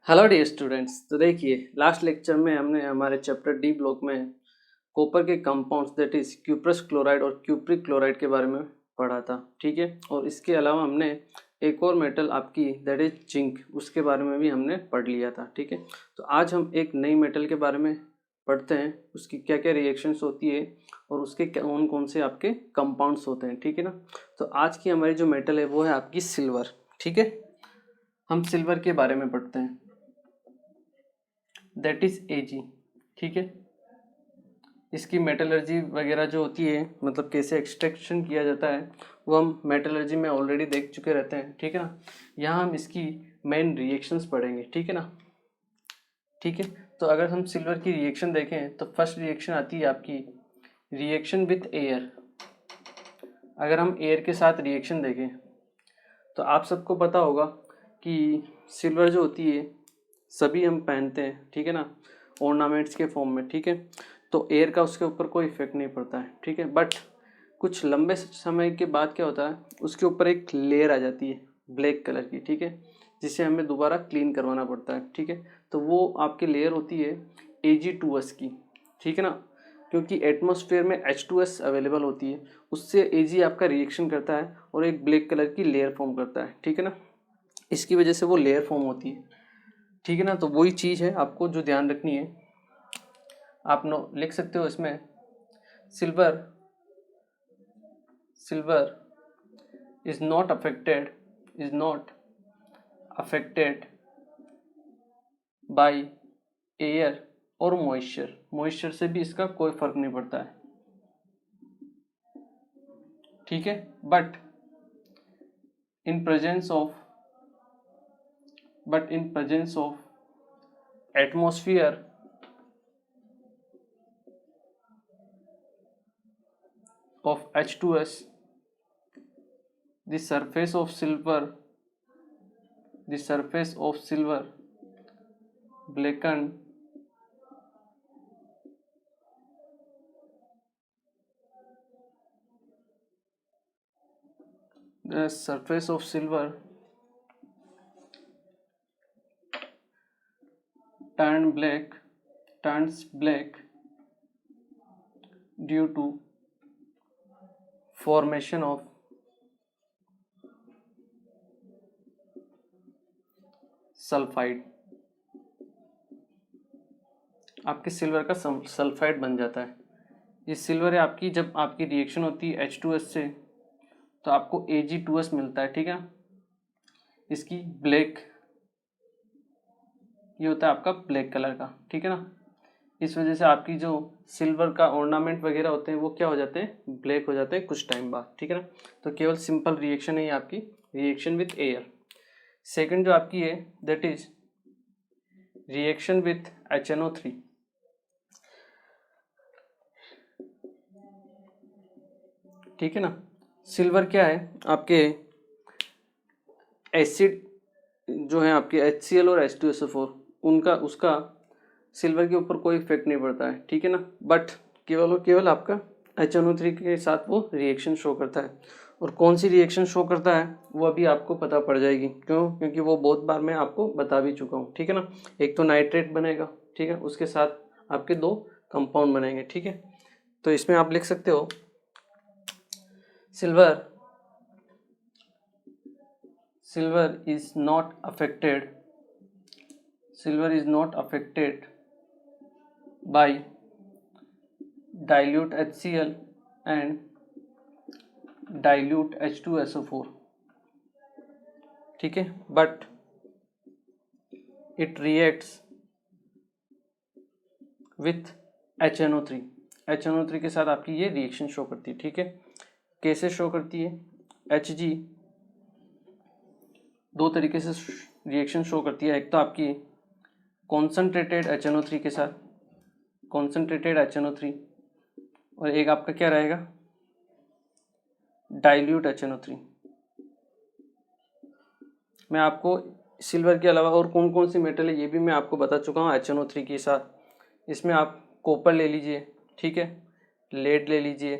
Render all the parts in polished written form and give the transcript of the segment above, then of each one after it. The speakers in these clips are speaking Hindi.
Hello dear students. तो देखिए, लास्ट लेक्चर में हमने हमारे चैप्टर डी ब्लॉक में कॉपर के compounds that is cuprous chloride और क्यूप्रिक क्लोराइड के बारे में पढ़ा था। ठीक है, और इसके अलावा हमने एक और मेटल आपकी दैट इज जिंक, उसके बारे में भी हमने पढ़ लिया था। ठीक है, तो आज हम एक नई मेटल के बारे में पढ़ते हैं, उसकी क्या क्या रिएक्शंस होती है और उसके कौन कौन से आपके कंपाउंड्स होते हैं। ठीक है ना। तो आज की हमारी जो मेटल है वो है आपकी सिल्वर। ठीक है, हम सिल्वर के बारे में पढ़ते हैं, दैट इज Ag। ठीक है, इसकी मेटलर्जी वगैरह जो होती है, मतलब कैसे एक्सट्रैक्शन किया जाता है, वो हम मेटलर्जी में ऑलरेडी देख चुके रहते हैं। ठीक है ना। यहाँ हम इसकी मेन रिएक्शंस पढ़ेंगे। ठीक है ना। ठीक है, तो अगर हम सिल्वर की रिएक्शन देखें तो फर्स्ट रिएक्शन आती है आपकी रिएक्शन विथ एयर। अगर हम एयर के साथ रिएक्शन देखें तो आप सबको पता होगा कि सिल्वर जो होती है सभी हम पहनते हैं। ठीक है ना, ऑर्नामेंट्स के फॉर्म में। ठीक है, तो एयर का उसके ऊपर कोई इफेक्ट नहीं पड़ता है। ठीक है, बट कुछ लंबे समय के बाद क्या होता है, उसके ऊपर एक लेयर आ जाती है ब्लैक कलर की। ठीक है, जिसे हमें दोबारा क्लीन करवाना पड़ता है। ठीक है, तो वो आपकी लेयर होती है Ag2S की। ठीक है ना, क्योंकि एटमॉस्फेयर में H2S अवेलेबल होती है, उससे Ag आपका रिएक्शन करता है और एक ब्लैक कलर की लेयर फॉर्म करता है। ठीक है ना, इसकी वजह से वो लेयर फॉर्म होती है। ठीक है ना, तो वही चीज़ है आपको जो ध्यान रखनी है। आप लिख सकते हो इसमें silver is not affected by air और मॉइस्चर से भी इसका कोई फर्क नहीं पड़ता है। ठीक है, but in presence of atmosphere of H2S, the surface of silver blackened the surface of silver turns black due to formation of sulphide. आपके सिल्वर का सल्फाइड बन जाता है। ये सिल्वर है आपकी, जब आपकी रिएक्शन होती है H2S से तो आपको Ag2S मिलता है। ठीक है, इसकी ब्लैक, ये होता है आपका ब्लैक कलर का। ठीक है ना, इस वजह से आपकी जो सिल्वर का ऑर्नामेंट वगैरह होते हैं वो क्या हो जाते हैं, ब्लैक हो जाते हैं कुछ टाइम बाद। ठीक है ना, तो केवल सिंपल रिएक्शन है आपकी रिएक्शन विथ एयर। सेकंड जो आपकी है that is reaction with HNO3। ठीक है ना, सिल्वर क्या है आपके एसिड जो है आपके HCl और H2SO4, उसका सिल्वर के ऊपर कोई इफेक्ट नहीं पड़ता है। ठीक है ना, बट केवल और केवल आपका HNO3 के साथ वो रिएक्शन शो करता है। और कौन सी रिएक्शन शो करता है वो अभी आपको पता पड़ जाएगी। क्यों? क्योंकि वो बहुत बार मैं आपको बता भी चुका हूँ। ठीक है ना, एक तो नाइट्रेट बनेगा, ठीक है, उसके साथ आपके दो कंपाउंड बनेंगे। ठीक है, तो इसमें आप लिख सकते हो silver is not affected by dilute HCl and dilute H2SO4। ठीक है, but it reacts with HNO3। HNO3 के साथ आपकी ये रिएक्शन शो करती है। ठीक है, कैसे शो करती है? Hg दो तरीके से रिएक्शन शो करती है। एक तो आपकी कॉन्सनट्रेटेड HNO3 के साथ, कॉन्सनट्रेटेड HNO3, और एक आपका क्या रहेगा, डाइल्यूट HNO3। मैं आपको सिल्वर के अलावा और कौन कौन सी मेटल है ये भी मैं आपको बता चुका हूँ HNO3 के साथ। इसमें आप कॉपर ले लीजिए, ठीक है, लेड ले लीजिए,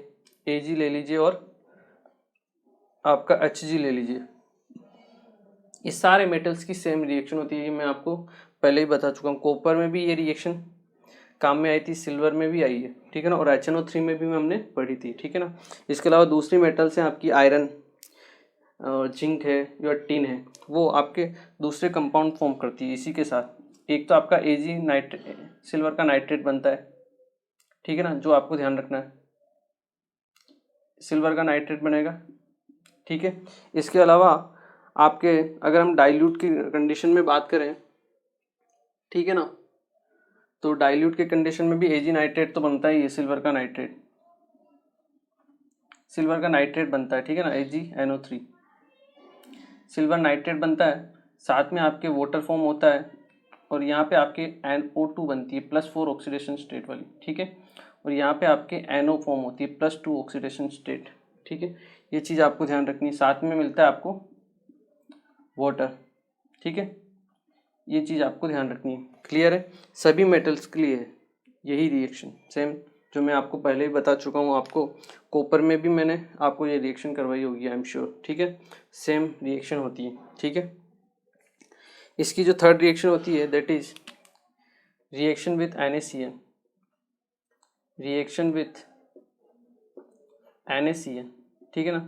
Ag ले लीजिए और आपका Hg ले लीजिए। ये सारे मेटल्स की सेम रिएक्शन होती है, ये मैं आपको पहले ही बता चुका हूँ। कॉपर में भी ये रिएक्शन काम में आई थी, सिल्वर में भी आई है, ठीक है ना, और HNO3 में भी हमने पढ़ी थी, ठीक है ना। इसके अलावा दूसरी मेटल्स हैं आपकी आयरन, जिंक है या टिन है, वो आपके दूसरे कंपाउंड फॉर्म करती है इसी के साथ। एक तो आपका Ag नाइट्रेट, सिल्वर का नाइट्रेट बनता है, ठीक है ना, जो आपको ध्यान रखना है, सिल्वर का नाइट्रेट बनेगा, ठीक है। इसके अलावा आपके अगर हम डाइल्यूट की कंडीशन में बात करें, ठीक है ना, तो डाइल्यूट के कंडीशन में भी Ag नाइट्रेट तो बनता ही है, सिल्वर का नाइट्रेट, सिल्वर का नाइट्रेट बनता है, ठीक है ना, AgNO3 सिल्वर नाइट्रेट बनता है, साथ में आपके वाटर फॉर्म होता है, और यहाँ पे आपके NO2 बनती है +4 ऑक्सीडेशन स्टेट वाली, ठीक है, और यहाँ पे आपके NO फॉर्म होती है +2 ऑक्सीडेशन स्टेट, ठीक है। ये चीज़ आपको ध्यान रखनी है, साथ में मिलता है आपको वाटर, ठीक है, ये चीज़ आपको ध्यान रखनी है। क्लियर है, सभी मेटल्स के लिए है यही रिएक्शन सेम, जो मैं आपको पहले ही बता चुका हूँ। आपको कॉपर में भी मैंने आपको ये रिएक्शन करवाई होगी, आई एम श्योर, ठीक है, सेम रिएक्शन होती है, ठीक है। इसकी जो थर्ड रिएक्शन होती है that is reaction with NaCN, reaction with NaCN, ठीक है ना।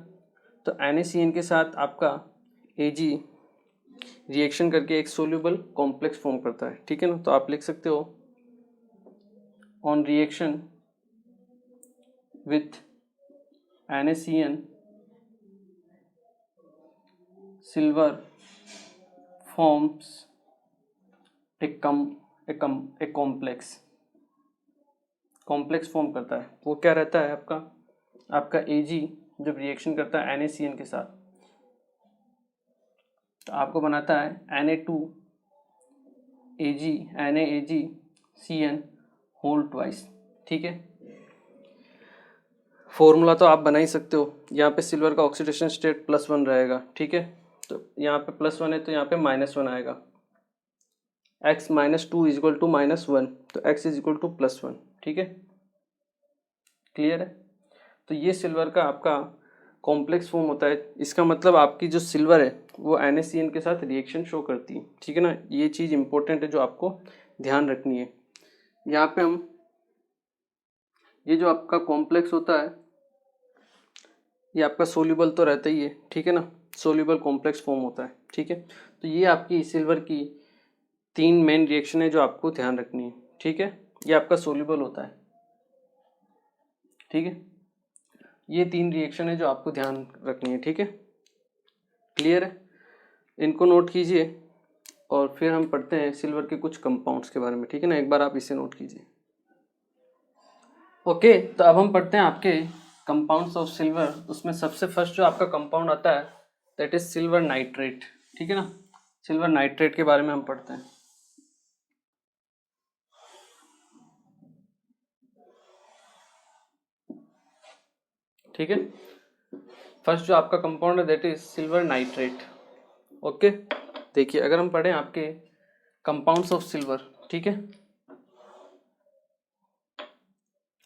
तो NaCN के साथ आपका Ag रिएक्शन करके एक सोल्यूबल कॉम्प्लेक्स फॉर्म करता है, ठीक है ना। तो आप लिख सकते हो on reaction with NaCN silver forms a complex form करता है। वो क्या रहता है आपका Ag जब रिएक्शन करता है NaCN के साथ, तो आपको बनाता है NaAgCN होल ट्वाइस, ठीक है। फॉर्मूला तो आप बना ही सकते हो, यहाँ पे सिल्वर का ऑक्सीडेशन स्टेट +1 रहेगा, ठीक है, तो यहाँ पे +1 है तो यहाँ पे -1 आएगा, x -2 इज इक्वल टू -1, तो x इज इक्वल टू +1, ठीक है, क्लियर है। तो ये सिल्वर का आपका कॉम्प्लेक्स फॉर्म होता है, इसका मतलब आपकी जो सिल्वर है वो NaCN के साथ रिएक्शन शो करती है, ठीक है ना। ये चीज़ इंपॉर्टेंट है जो आपको ध्यान रखनी है। यहाँ पे हम ये जो आपका कॉम्प्लेक्स होता है ये आपका सोल्यूबल तो रहता ही है, ठीक है ना, सोल्यूबल कॉम्प्लेक्स फॉर्म होता है, ठीक है। तो ये आपकी सिल्वर की 3 मेन रिएक्शन है जो आपको ध्यान रखनी है, ठीक है। ये आपका सोल्यूबल होता है, ठीक है, ये 3 रिएक्शन है जो आपको ध्यान रखनी है, ठीक है, क्लियर है। इनको नोट कीजिए और फिर हम पढ़ते हैं सिल्वर के कुछ कंपाउंड्स के बारे में, ठीक है ना, एक बार आप इसे नोट कीजिए। ओके, तो अब हम पढ़ते हैं आपके कंपाउंड्स ऑफ सिल्वर। उसमें सबसे फर्स्ट जो आपका कंपाउंड आता है दैट इज सिल्वर नाइट्रेट, ठीक है ना। सिल्वर नाइट्रेट के बारे में हम पढ़ते हैं। ठीक है, फर्स्ट जो आपका कंपाउंड है that is silver nitrate. Okay, देखिए अगर हम पढ़ें आपके कंपाउंड्स ऑफ सिल्वर, ठीक है,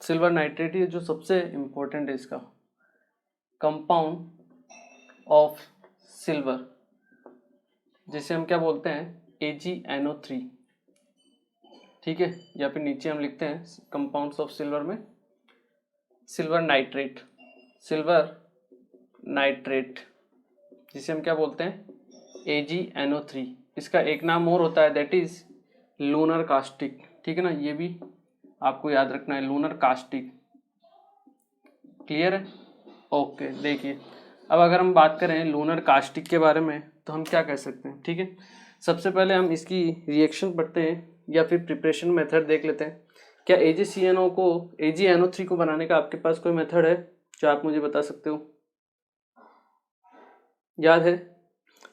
सिल्वर नाइट्रेट ही जो सबसे इंपॉर्टेंट है इसका कंपाउंड ऑफ सिल्वर, जिसे हम क्या बोलते हैं AgNO3, ठीक है, या फिर नीचे हम लिखते हैं कंपाउंड्स ऑफ सिल्वर में सिल्वर नाइट्रेट, सिल्वर नाइट्रेट जिसे हम क्या बोलते हैं AgNO3। इसका एक नाम और होता है दैट इज लूनर कास्टिक, ठीक है ना, ये भी आपको याद रखना है, लूनर कास्टिक, क्लियर है। ओके, देखिए अब अगर हम बात करें लूनर कास्टिक के बारे में तो हम क्या कह सकते हैं, ठीक है। सबसे पहले हम इसकी रिएक्शन पढ़ते हैं या फिर प्रिपरेशन मेथड देख लेते हैं। क्या AgNO3 को बनाने का आपके पास कोई मेथड है जो आप मुझे बता सकते हो? याद है?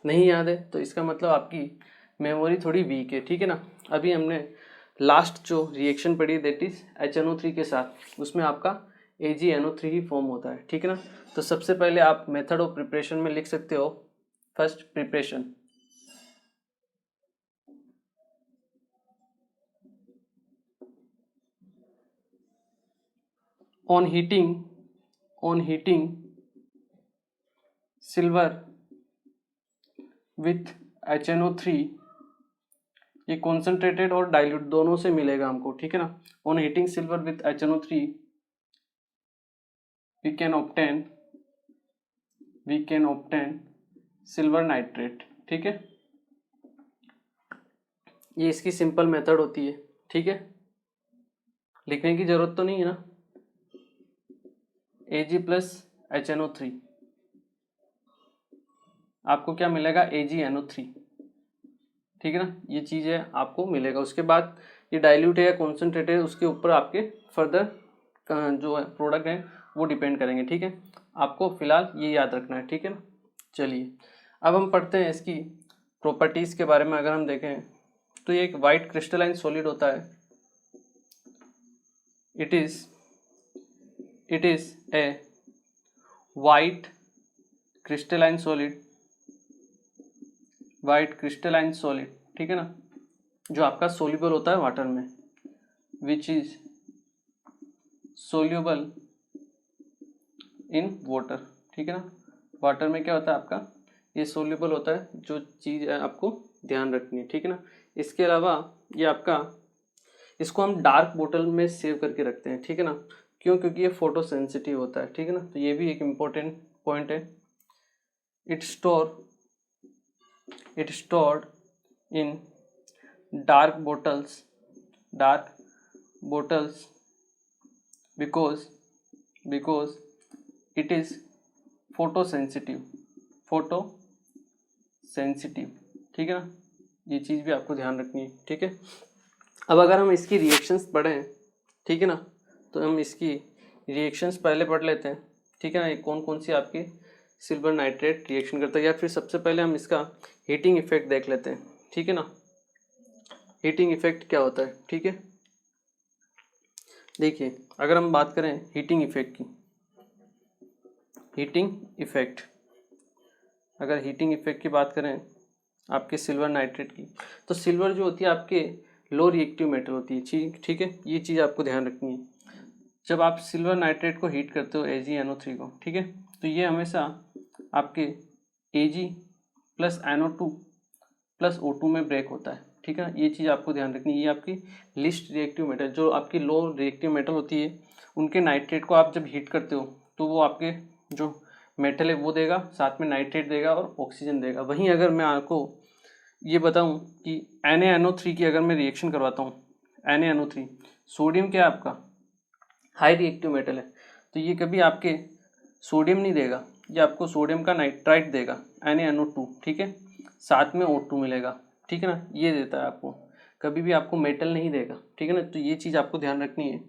नहीं याद है तो इसका मतलब आपकी मेमोरी थोड़ी वीक है, ठीक है ना। अभी हमने लास्ट जो रिएक्शन पढ़ी दैट इज HNO3 के साथ, उसमें आपका AgNO3 ही फॉर्म होता है, ठीक है ना। तो सबसे पहले आप मेथड ऑफ प्रिपरेशन में लिख सकते हो first preparation, on heating silver with HNO3 ये कॉन्सेंट्रेटेड और डाइल्यूट दोनों से मिलेगा हमको, ठीक है ना। On heating silver with HNO3 we can obtain silver nitrate, ठीक है। ये इसकी सिंपल मेथड होती है, ठीक है। लिखने की जरूरत तो नहीं है ना। Ag प्लस HNO3 आपको क्या मिलेगा, AgNO3, ठीक है ना। ये चीज़ है आपको मिलेगा। उसके बाद ये डाइल्यूट है या कॉन्सेंट्रेट है, उसके ऊपर आपके फर्दर जो है प्रोडक्ट है वो डिपेंड करेंगे, ठीक है। आपको फिलहाल ये याद रखना है, ठीक है ना। चलिए अब हम पढ़ते हैं इसकी प्रॉपर्टीज़ के बारे में। अगर हम देखें तो ये एक वाइट क्रिस्टलाइन सॉलिड होता है। It is a white crystalline solid, ठीक है ना, जो आपका सोल्यूबल होता है वाटर में, which is soluble in water, ठीक है ना। वाटर में क्या होता है आपका, ये सोल्यूबल होता है। जो चीज़ है आपको ध्यान रखनी है, ठीक है ना। इसके अलावा ये आपका, इसको हम डार्क बोतल में सेव करके रखते हैं, ठीक है ना। क्यों, क्योंकि ये फोटो सेंसिटिव होता है, ठीक है ना। तो ये भी एक इम्पोर्टेंट पॉइंट है। It stored in dark bottles because it is photo sensitive, ठीक है ना। ये चीज़ भी आपको ध्यान रखनी है, ठीक है। अब अगर हम इसकी रिएक्शंस पढ़ें, ठीक है ना, तो हम इसकी रिएक्शंस पहले पढ़ लेते हैं, ठीक है ना। ये कौन कौन सी आपकी सिल्वर नाइट्रेट रिएक्शन करता है, या फिर सबसे पहले हम इसका हीटिंग इफेक्ट देख लेते हैं, ठीक है ना। हीटिंग इफेक्ट क्या होता है, ठीक है। देखिए अगर हम बात करें हीटिंग इफेक्ट की, अगर हीटिंग इफेक्ट की बात करें आपके सिल्वर नाइट्रेट की, तो सिल्वर जो होती है आपके लो रिएक्टिव मेटल होती है, ठीक है। ये चीज़ आपको ध्यान रखनी है। जब आप सिल्वर नाइट्रेट को हीट करते हो AgNO3 को, ठीक है, तो ये हमेशा आपके Ag plus NO2 plus O2 में ब्रेक होता है, ठीक है। ये चीज़ आपको ध्यान रखनी है। ये आपकी लिस्ट रिएक्टिव मेटल, जो आपकी लो रिएक्टिव मेटल होती है, उनके नाइट्रेट को आप जब हीट करते हो तो वो आपके जो मेटल है वो देगा, साथ में नाइट्रेट देगा और ऑक्सीजन देगा। वहीं अगर मैं आपको ये बताऊं कि NaNO3 की अगर मैं रिएक्शन करवाता हूँ, NaNO3 सोडियम क्या है आपका हाई रिएक्टिव मेटल है, तो ये कभी आपके सोडियम नहीं देगा, ये आपको सोडियम का नाइट्राइट देगा NaNO2, ठीक है, साथ में O2 मिलेगा, ठीक है ना। ये देता है आपको, कभी भी आपको मेटल नहीं देगा, ठीक है ना। तो ये चीज़ आपको ध्यान रखनी है।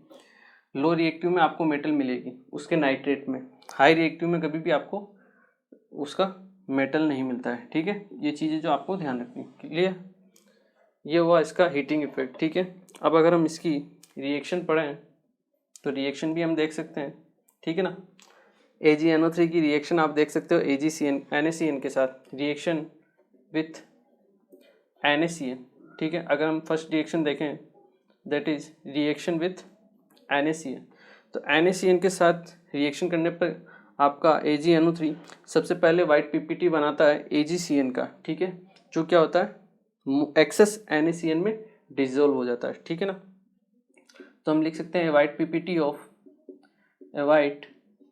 लो रिएक्टिव में आपको मेटल मिलेगी उसके नाइट्रेट में, हाई रिएक्टिव में कभी भी आपको उसका मेटल नहीं मिलता है, ठीक है। ये चीज़ें जो आपको ध्यान रखनी है, क्लियर। ये हुआ इसका हीटिंग इफेक्ट, ठीक है। अब अगर हम इसकी रिएक्शन पढ़ें तो रिएक्शन भी हम देख सकते हैं, ठीक है ना। AgNO3 की रिएक्शन आप देख सकते हो NaCN के साथ, रिएक्शन विथ NaCN, ठीक है। अगर हम फर्स्ट रिएक्शन देखें, that is reaction with NaCN, तो NaCN के साथ रिएक्शन करने पर आपका AgNO3 सबसे पहले वाइट PPT बनाता है AgCN का, ठीक है, जो क्या होता है एक्सेस NaCN में डिसॉल्व हो जाता है, ठीक है ना। तो हम लिख सकते हैं white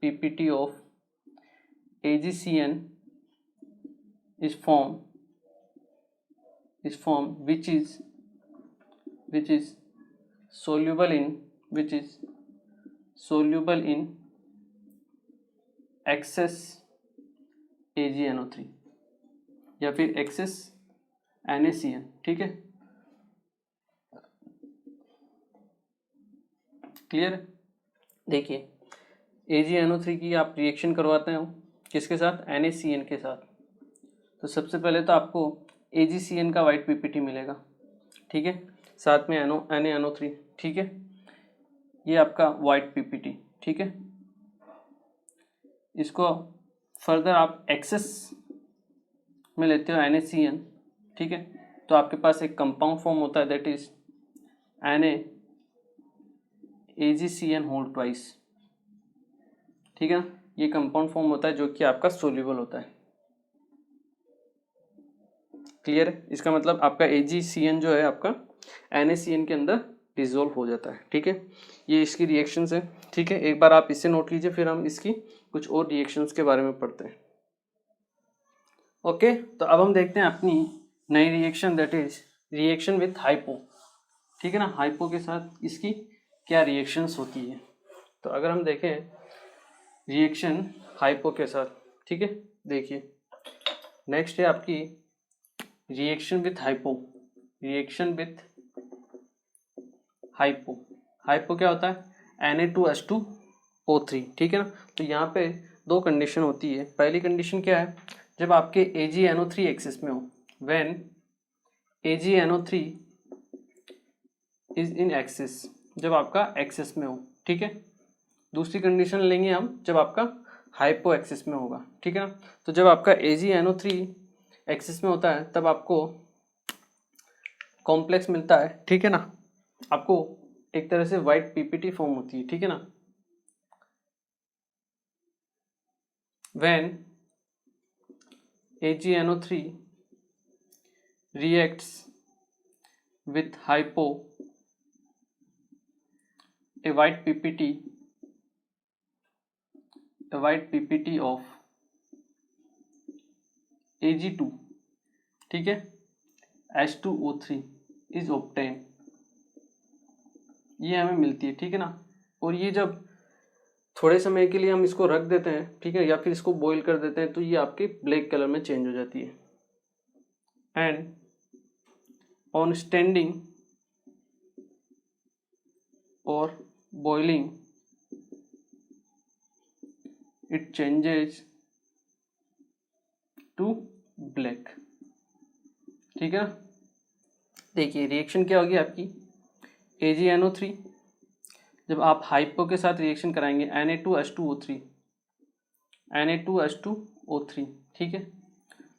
PPT of AgCN is formed which is soluble in excess AgNO3 या फिर excess NaCN, ठीक है, क्लियर। देखिए AgNO3 की आप रिएक्शन करवाते हो किसके साथ, NaCN के साथ, तो सबसे पहले तो आपको AgCN का वाइट PPT मिलेगा, ठीक है, साथ में NaNO3, ठीक है, ये आपका वाइट PPT, ठीक है। इसको फर्दर आप एक्सेस में लेते हो NaCN, ठीक है, तो आपके पास एक कंपाउंड फॉर्म होता है, that is NaAgCN whole twice, ठीक है। ये कंपाउंड फॉर्म होता है जो कि आपका सोल्यूबल होता है, क्लियर है? इसका मतलब आपका AgCN जो है आपका NaCN के अंदर डिजोल्व हो जाता है। ठीक है, ये इसकी रिएक्शंस है। ठीक है, एक बार आप इसे नोट कीजिए, फिर हम इसकी कुछ और रिएक्शंस के बारे में पढ़ते हैं। ओके, तो अब हम देखते हैं अपनी नई reaction, that is reaction with hypo. ठीक है ना, हाइपो के साथ इसकी क्या रिएक्शंस होती है। तो अगर हम देखें रिएक्शन हाइपो के साथ, ठीक है, देखिए नेक्स्ट है आपकी reaction with hypo. Reaction with hypo, hypo क्या होता है Na2H2O3। ठीक है ना, तो यहाँ पे दो कंडीशन होती है। पहली कंडीशन क्या है, जब आपके AgNO3 एक्सिस में हो, when AgNO3 is in axis, जब आपका एक्सिस में हो। ठीक है, दूसरी कंडीशन लेंगे हम जब आपका हाइपो एक्सिस में होगा। ठीक है ना, तो जब आपका AgNO3 एक्सिस में होता है तब आपको कॉम्प्लेक्स मिलता है। ठीक है ना, आपको एक तरह से वाइट PPT फॉर्म होती है। ठीक है ना, when AgNO3 reacts with hypo, a white PPT of Ag2, ठीक है, H2O3 is obtained, ये हमें मिलती है। ठीक है ना, और ये जब थोड़े समय के लिए हम इसको रख देते हैं, ठीक है, या फिर इसको बॉईल कर देते हैं, तो ये आपके ब्लैक कलर में चेंज हो जाती है। एंड ऑन स्टैंडिंग और boiling it changes to black. ठीक है, देखिए रिएक्शन क्या होगी आपकी, AgNO3 जब आप हाइपो के साथ रिएक्शन कराएंगे Na2H2O3, Na2H2O3, ठीक है,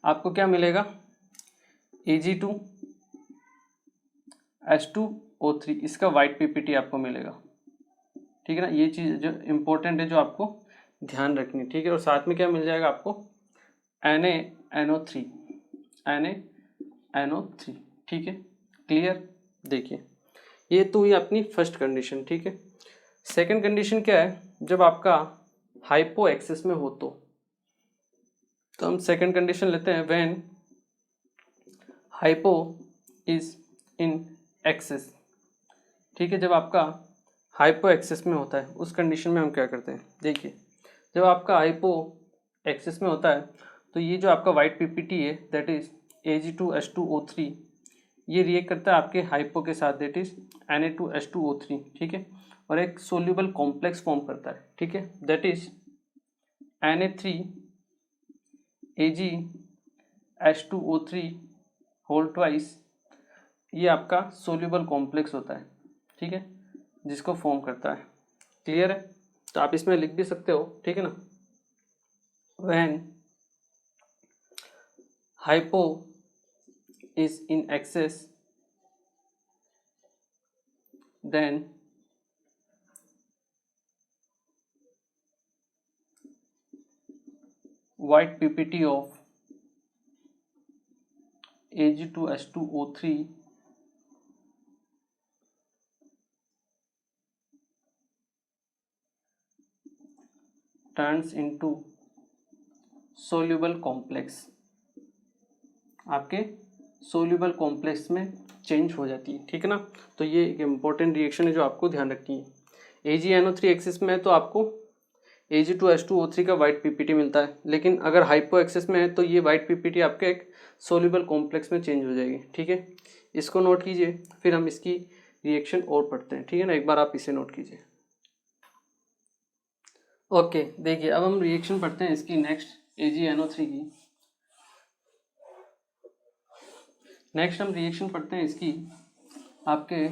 आपको क्या मिलेगा, Ag2H2O3, इसका वाइट PPT आपको मिलेगा। ठीक है ना, ये चीज़ जो इम्पोर्टेंट है, जो आपको ध्यान रखनी है। ठीक है, और साथ में क्या मिल जाएगा आपको, NaNO3, NaNO3। ठीक है, क्लियर। देखिए ये तो हुई अपनी फर्स्ट कंडीशन। ठीक है, सेकंड कंडीशन क्या है, जब आपका हाइपो एक्सिस में हो तो हम सेकंड कंडीशन लेते हैं, when hypo is in axis. ठीक है, जब आपका हाइपो एक्सिस में होता है उस कंडीशन में हम क्या करते हैं, देखिए जब आपका हाइपो एक्सिस में होता है तो ये जो आपका वाइट PPT है, दैट इज Ag2H2O3, ये रिएक्ट करता है आपके हाइपो के साथ, दैट इज Na2H2O3। ठीक है, और एक सोल्यूबल कॉम्प्लेक्स फॉर्म करता है। ठीक है, that is Na3Ag H2O3 whole twice, ये आपका सोल्यूबल कॉम्प्लेक्स होता है। ठीक है, जिसको फॉर्म करता है। क्लियर है, तो आप इसमें लिख भी सकते हो। ठीक है ना, when hypo is in excess then white PPT of Ag2H2O3 turns into soluble complex, आपके सोल्यूबल कॉम्प्लेक्स में चेंज हो जाती है। ठीक है ना, तो ये एक इम्पॉर्टेंट रिएक्शन है जो आपको ध्यान रखनी है। AgNO3 एक्सिस में है तो आपको Ag2H2O3 का वाइट PPT मिलता है, लेकिन अगर हाइपो एक्सिस में है तो ये वाइट PPT आपके एक सोल्यूबल कॉम्प्लेक्स में चेंज हो जाएगी। ठीक है, इसको नोट कीजिए, फिर हम इसकी रिएक्शन और पढ़ते हैं। ठीक है ना, एक बार आप इसे नोट कीजिए। ओके, देखिए अब हम रिएक्शन पढ़ते हैं इसकी नेक्स्ट AgNO3 की। नेक्स्ट हम रिएक्शन पढ़ते हैं इसकी आपके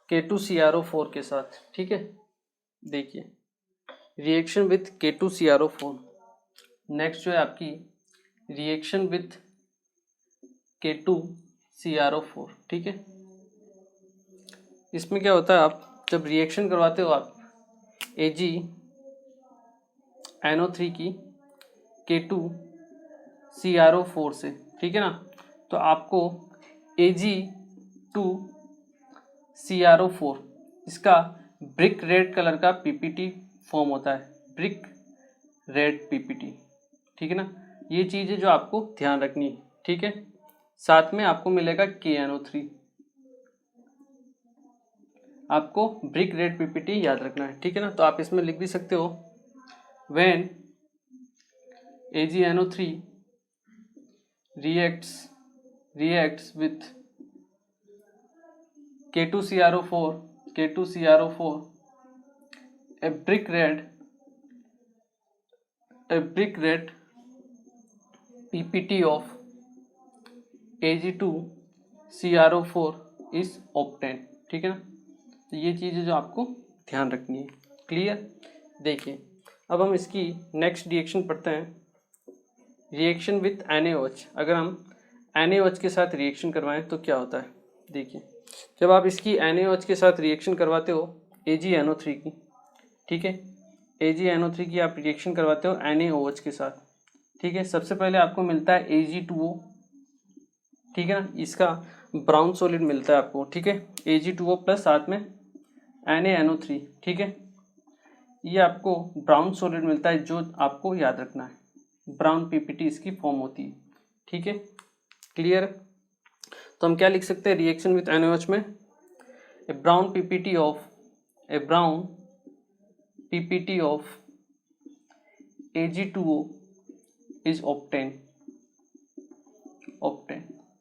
K2CrO4 के साथ। ठीक है, देखिए रिएक्शन विथ K2CrO4। नेक्स्ट जो है आपकी रिएक्शन विथ K2CrO4। ठीक है, इसमें क्या होता है, आप जब रिएक्शन करवाते हो आप AgNO3 की K2CrO4 से, ठीक है ना, तो आपको Ag2CrO4 इसका ब्रिक रेड कलर का पीपीटी फॉर्म होता है, ब्रिक रेड पीपीटी, ठीक है ना। ये चीज़ है जो आपको ध्यान रखनी है, ठीक है। साथ में आपको मिलेगा KNO3, आपको ब्रिक रेड पीपीटी याद रखना है, ठीक है ना। तो आप इसमें लिख भी सकते हो when AgNO3 reacts with K2CrO4 a brick red PPT of Ag2CrO4 is obtained, ठीक है ना। तो ये चीज़ है जो आपको ध्यान रखनी है, क्लियर। देखिए अब हम इसकी नेक्स्ट रिएक्शन पढ़ते हैं, रिएक्शन विथ NaOH। अगर हम NaOH के साथ रिएक्शन करवाएं तो क्या होता है। देखिए जब आप इसकी NaOH के साथ रिएक्शन करवाते हो AgNO3 की, ठीक है, AgNO3 की आप रिएक्शन करवाते हो NaOH के साथ, ठीक है। सबसे पहले आपको मिलता है Ag2O, ठीक है ना, इसका ब्राउन सॉलिड मिलता है आपको, ठीक है, Ag2O प्लस साथ में NaNO3, ठीक है। ये आपको ब्राउन सॉलिड मिलता है जो आपको याद रखना है, ब्राउन पीपीटी इसकी फॉर्म होती है, ठीक है, क्लियर। तो हम क्या लिख सकते हैं रिएक्शन विथ NaOH में, a brown PPT of Ag2O is obtain,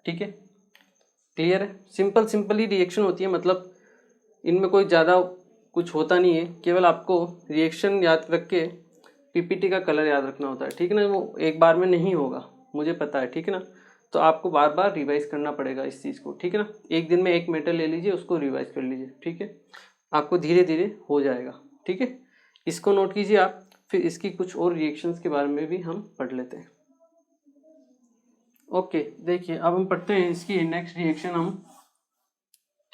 ठीक है, क्लियर है। सिंपल ही रिएक्शन होती है, मतलब इनमें कोई ज़्यादा कुछ होता नहीं है, केवल आपको रिएक्शन याद रख के पीपीटी का कलर याद रखना होता है, ठीक है ना। वो एक बार में नहीं होगा, मुझे पता है, ठीक है ना। तो आपको बार बार रिवाइज करना पड़ेगा इस चीज़ को, ठीक है ना। एक दिन में एक मेटल ले लीजिए, उसको रिवाइज कर लीजिए, ठीक है, आपको धीरे धीरे हो जाएगा, ठीक है। इसको नोट कीजिए आप, फिर इसकी कुछ और रिएक्शंस के बारे में भी हम पढ़ लेते हैं। ओके देखिए अब हम पढ़ते हैं इसकी नेक्स्ट रिएक्शन हम,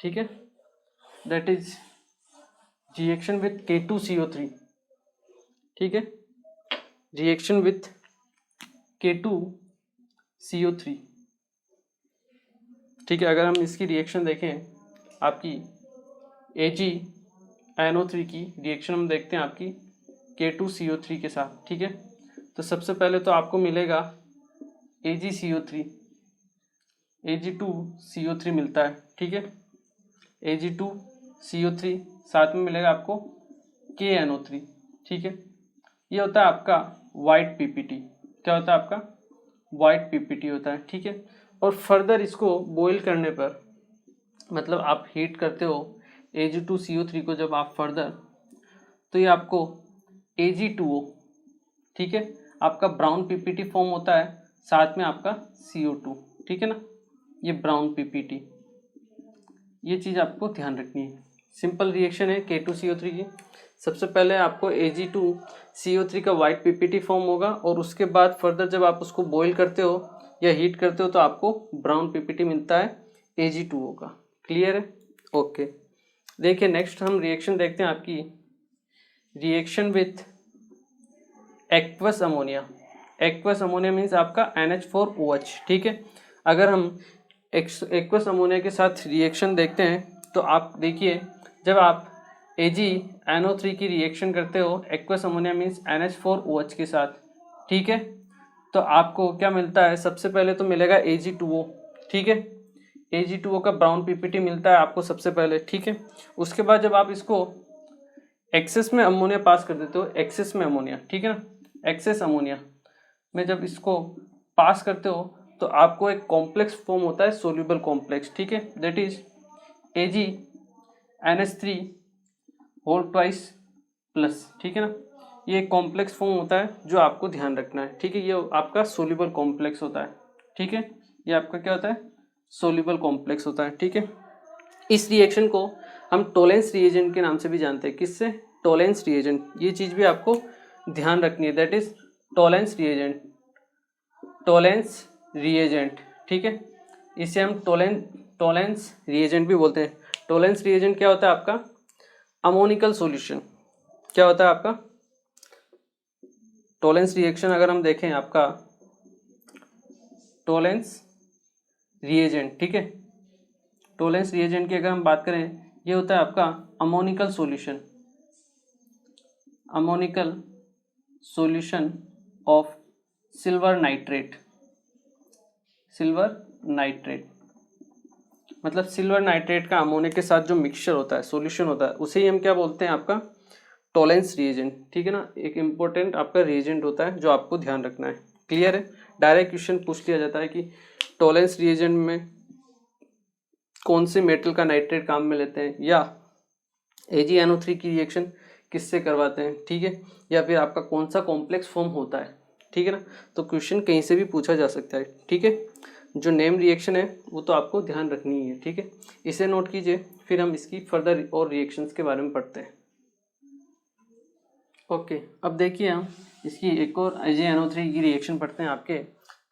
ठीक है, that is reaction with K2CO3, ठीक है, रिएक्शन विथ K2CO3, ठीक है। अगर हम इसकी रिएक्शन देखें आपकी AgNO3 की रिएक्शन हम देखते हैं आपकी K2CO3 के साथ, ठीक है। तो सबसे पहले तो आपको मिलेगा Ag2CO3 मिलता है, ठीक है, Ag2CO3 साथ में मिलेगा आपको KNO3, ठीक है। ये होता है आपका वाइट पीपीटी, क्या होता है आपका वाइट पीपीटी होता है, ठीक है। और फर्दर इसको बॉईल करने पर, मतलब आप हीट करते हो Ag2CO3 को जब आप फर्दर, तो ये आपको Ag2O, ठीक है, आपका ब्राउन पीपीटी फॉर्म होता है, साथ में आपका CO2, ठीक है ना, ये ब्राउन पीपीटी, ये चीज़ आपको ध्यान रखनी है। सिंपल रिएक्शन है K2CO3 की। सबसे पहले आपको Ag2CO3 का वाइट पीपीटी फॉर्म होगा, और उसके बाद फर्दर जब आप उसको बॉईल करते हो या हीट करते हो तो आपको ब्राउन पीपीटी मिलता है Ag2O का, क्लियर है। ओके देखिए नेक्स्ट हम रिएक्शन देखते हैं आपकी reaction with aqueous ammonia. Aqueous ammonia means आपका NH4OH, ठीक है। अगर हम एक्वस अमोनिया के साथ रिएक्शन देखते हैं तो आप देखिए जब आप AgNO3 की रिएक्शन करते हो एक्वस अमोनिया मीन्स NH4OH के साथ, ठीक है, तो आपको क्या मिलता है, सबसे पहले तो मिलेगा Ag2O, ठीक है, Ag2O का ब्राउन पीपीटी मिलता है आपको सबसे पहले, ठीक है। उसके बाद जब आप इसको एक्सेस में अमोनिया पास कर देते हो, एक्सेस में अमोनिया, ठीक है ना, एक्सेस अमोनिया में जब इसको पास करते हो तो आपको एक कॉम्प्लेक्स फॉर्म होता है, सोल्यूबल कॉम्प्लेक्स, ठीक है, that is AgNH3 whole twice plus, ठीक है ना। ये एक कॉम्प्लेक्स फॉर्म होता है जो आपको ध्यान रखना है, ठीक है, ये आपका सोल्यूबल कॉम्प्लेक्स होता है, ठीक है, ये आपका क्या होता है, सोल्यूबल कॉम्प्लेक्स होता है, ठीक है। इस रिएक्शन को हम टोलेंस रिएजेंट के नाम से भी जानते हैं, किससे, टोलेंस रिएजेंट, ये चीज़ भी आपको ध्यान रखनी है, दैट इज टोलेंस रिएजेंट, ठीक है, इसे हम टोलेंस रिएजेंट भी बोलते हैं। टोलेंस रिएजेंट क्या होता है आपका, अमोनिकल सॉल्यूशन, क्या होता है आपका टोलेंस रिएक्शन। अगर हम देखें आपका टोलेंस रिएजेंट, ठीक है। टोलेंस रिएजेंट की अगर हम बात करें, ये होता है आपका ammoniacal solution, ammoniacal solution of silver nitrate, silver nitrate मतलब सिल्वर नाइट्रेट का अमोनिया के साथ जो मिक्सचर होता है, सॉल्यूशन होता है, उसे ही हम क्या बोलते हैं, आपका टोलेंस रिएजेंट, ठीक है ना। एक इंपॉर्टेंट आपका रिएजेंट होता है जो आपको ध्यान रखना है। क्लियर है। डायरेक्ट क्वेश्चन पूछ लिया जाता है कि टोलेंस रिएजेंट में कौन से मेटल का नाइट्रेट काम में लेते हैं, या AgNO3 की रिएक्शन किससे करवाते हैं, ठीक है, या फिर आपका कौन सा कॉम्प्लेक्स फॉर्म होता है, ठीक है ना। तो क्वेश्चन कहीं से भी पूछा जा सकता है, ठीक है। जो नेम रिएक्शन है वो तो आपको ध्यान रखनी ही है, ठीक है, इसे नोट कीजिए। फिर हम इसकी फर्दर और रिएक्शंस के बारे में पढ़ते हैं। ओके, अब देखिए हम इसकी एक और AgNO3 की रिएक्शन पढ़ते हैं आपके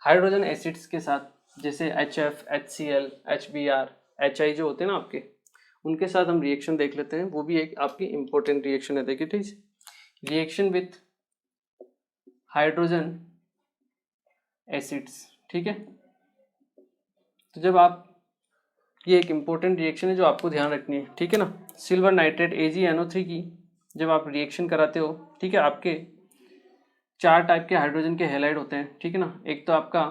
हाइड्रोजन एसिड्स के साथ, जैसे HF, HCl, HBr, HI जो होते हैं ना आपके, उनके साथ हम रिएक्शन देख लेते हैं। वो भी एक आपकी इंपॉर्टेंट रिएक्शन है। देखिए, ठीक, रिएक्शन विथ हाइड्रोजन एसिड्स, ठीक है। तो जब आप, ये एक इंपॉर्टेंट रिएक्शन है जो आपको ध्यान रखनी है, ठीक है ना। सिल्वर नाइट्रेट AgNO3 की जब आप रिएक्शन कराते हो, ठीक है, आपके 4 टाइप के हाइड्रोजन के हैलाइड होते हैं, ठीक है ना। एक तो आपका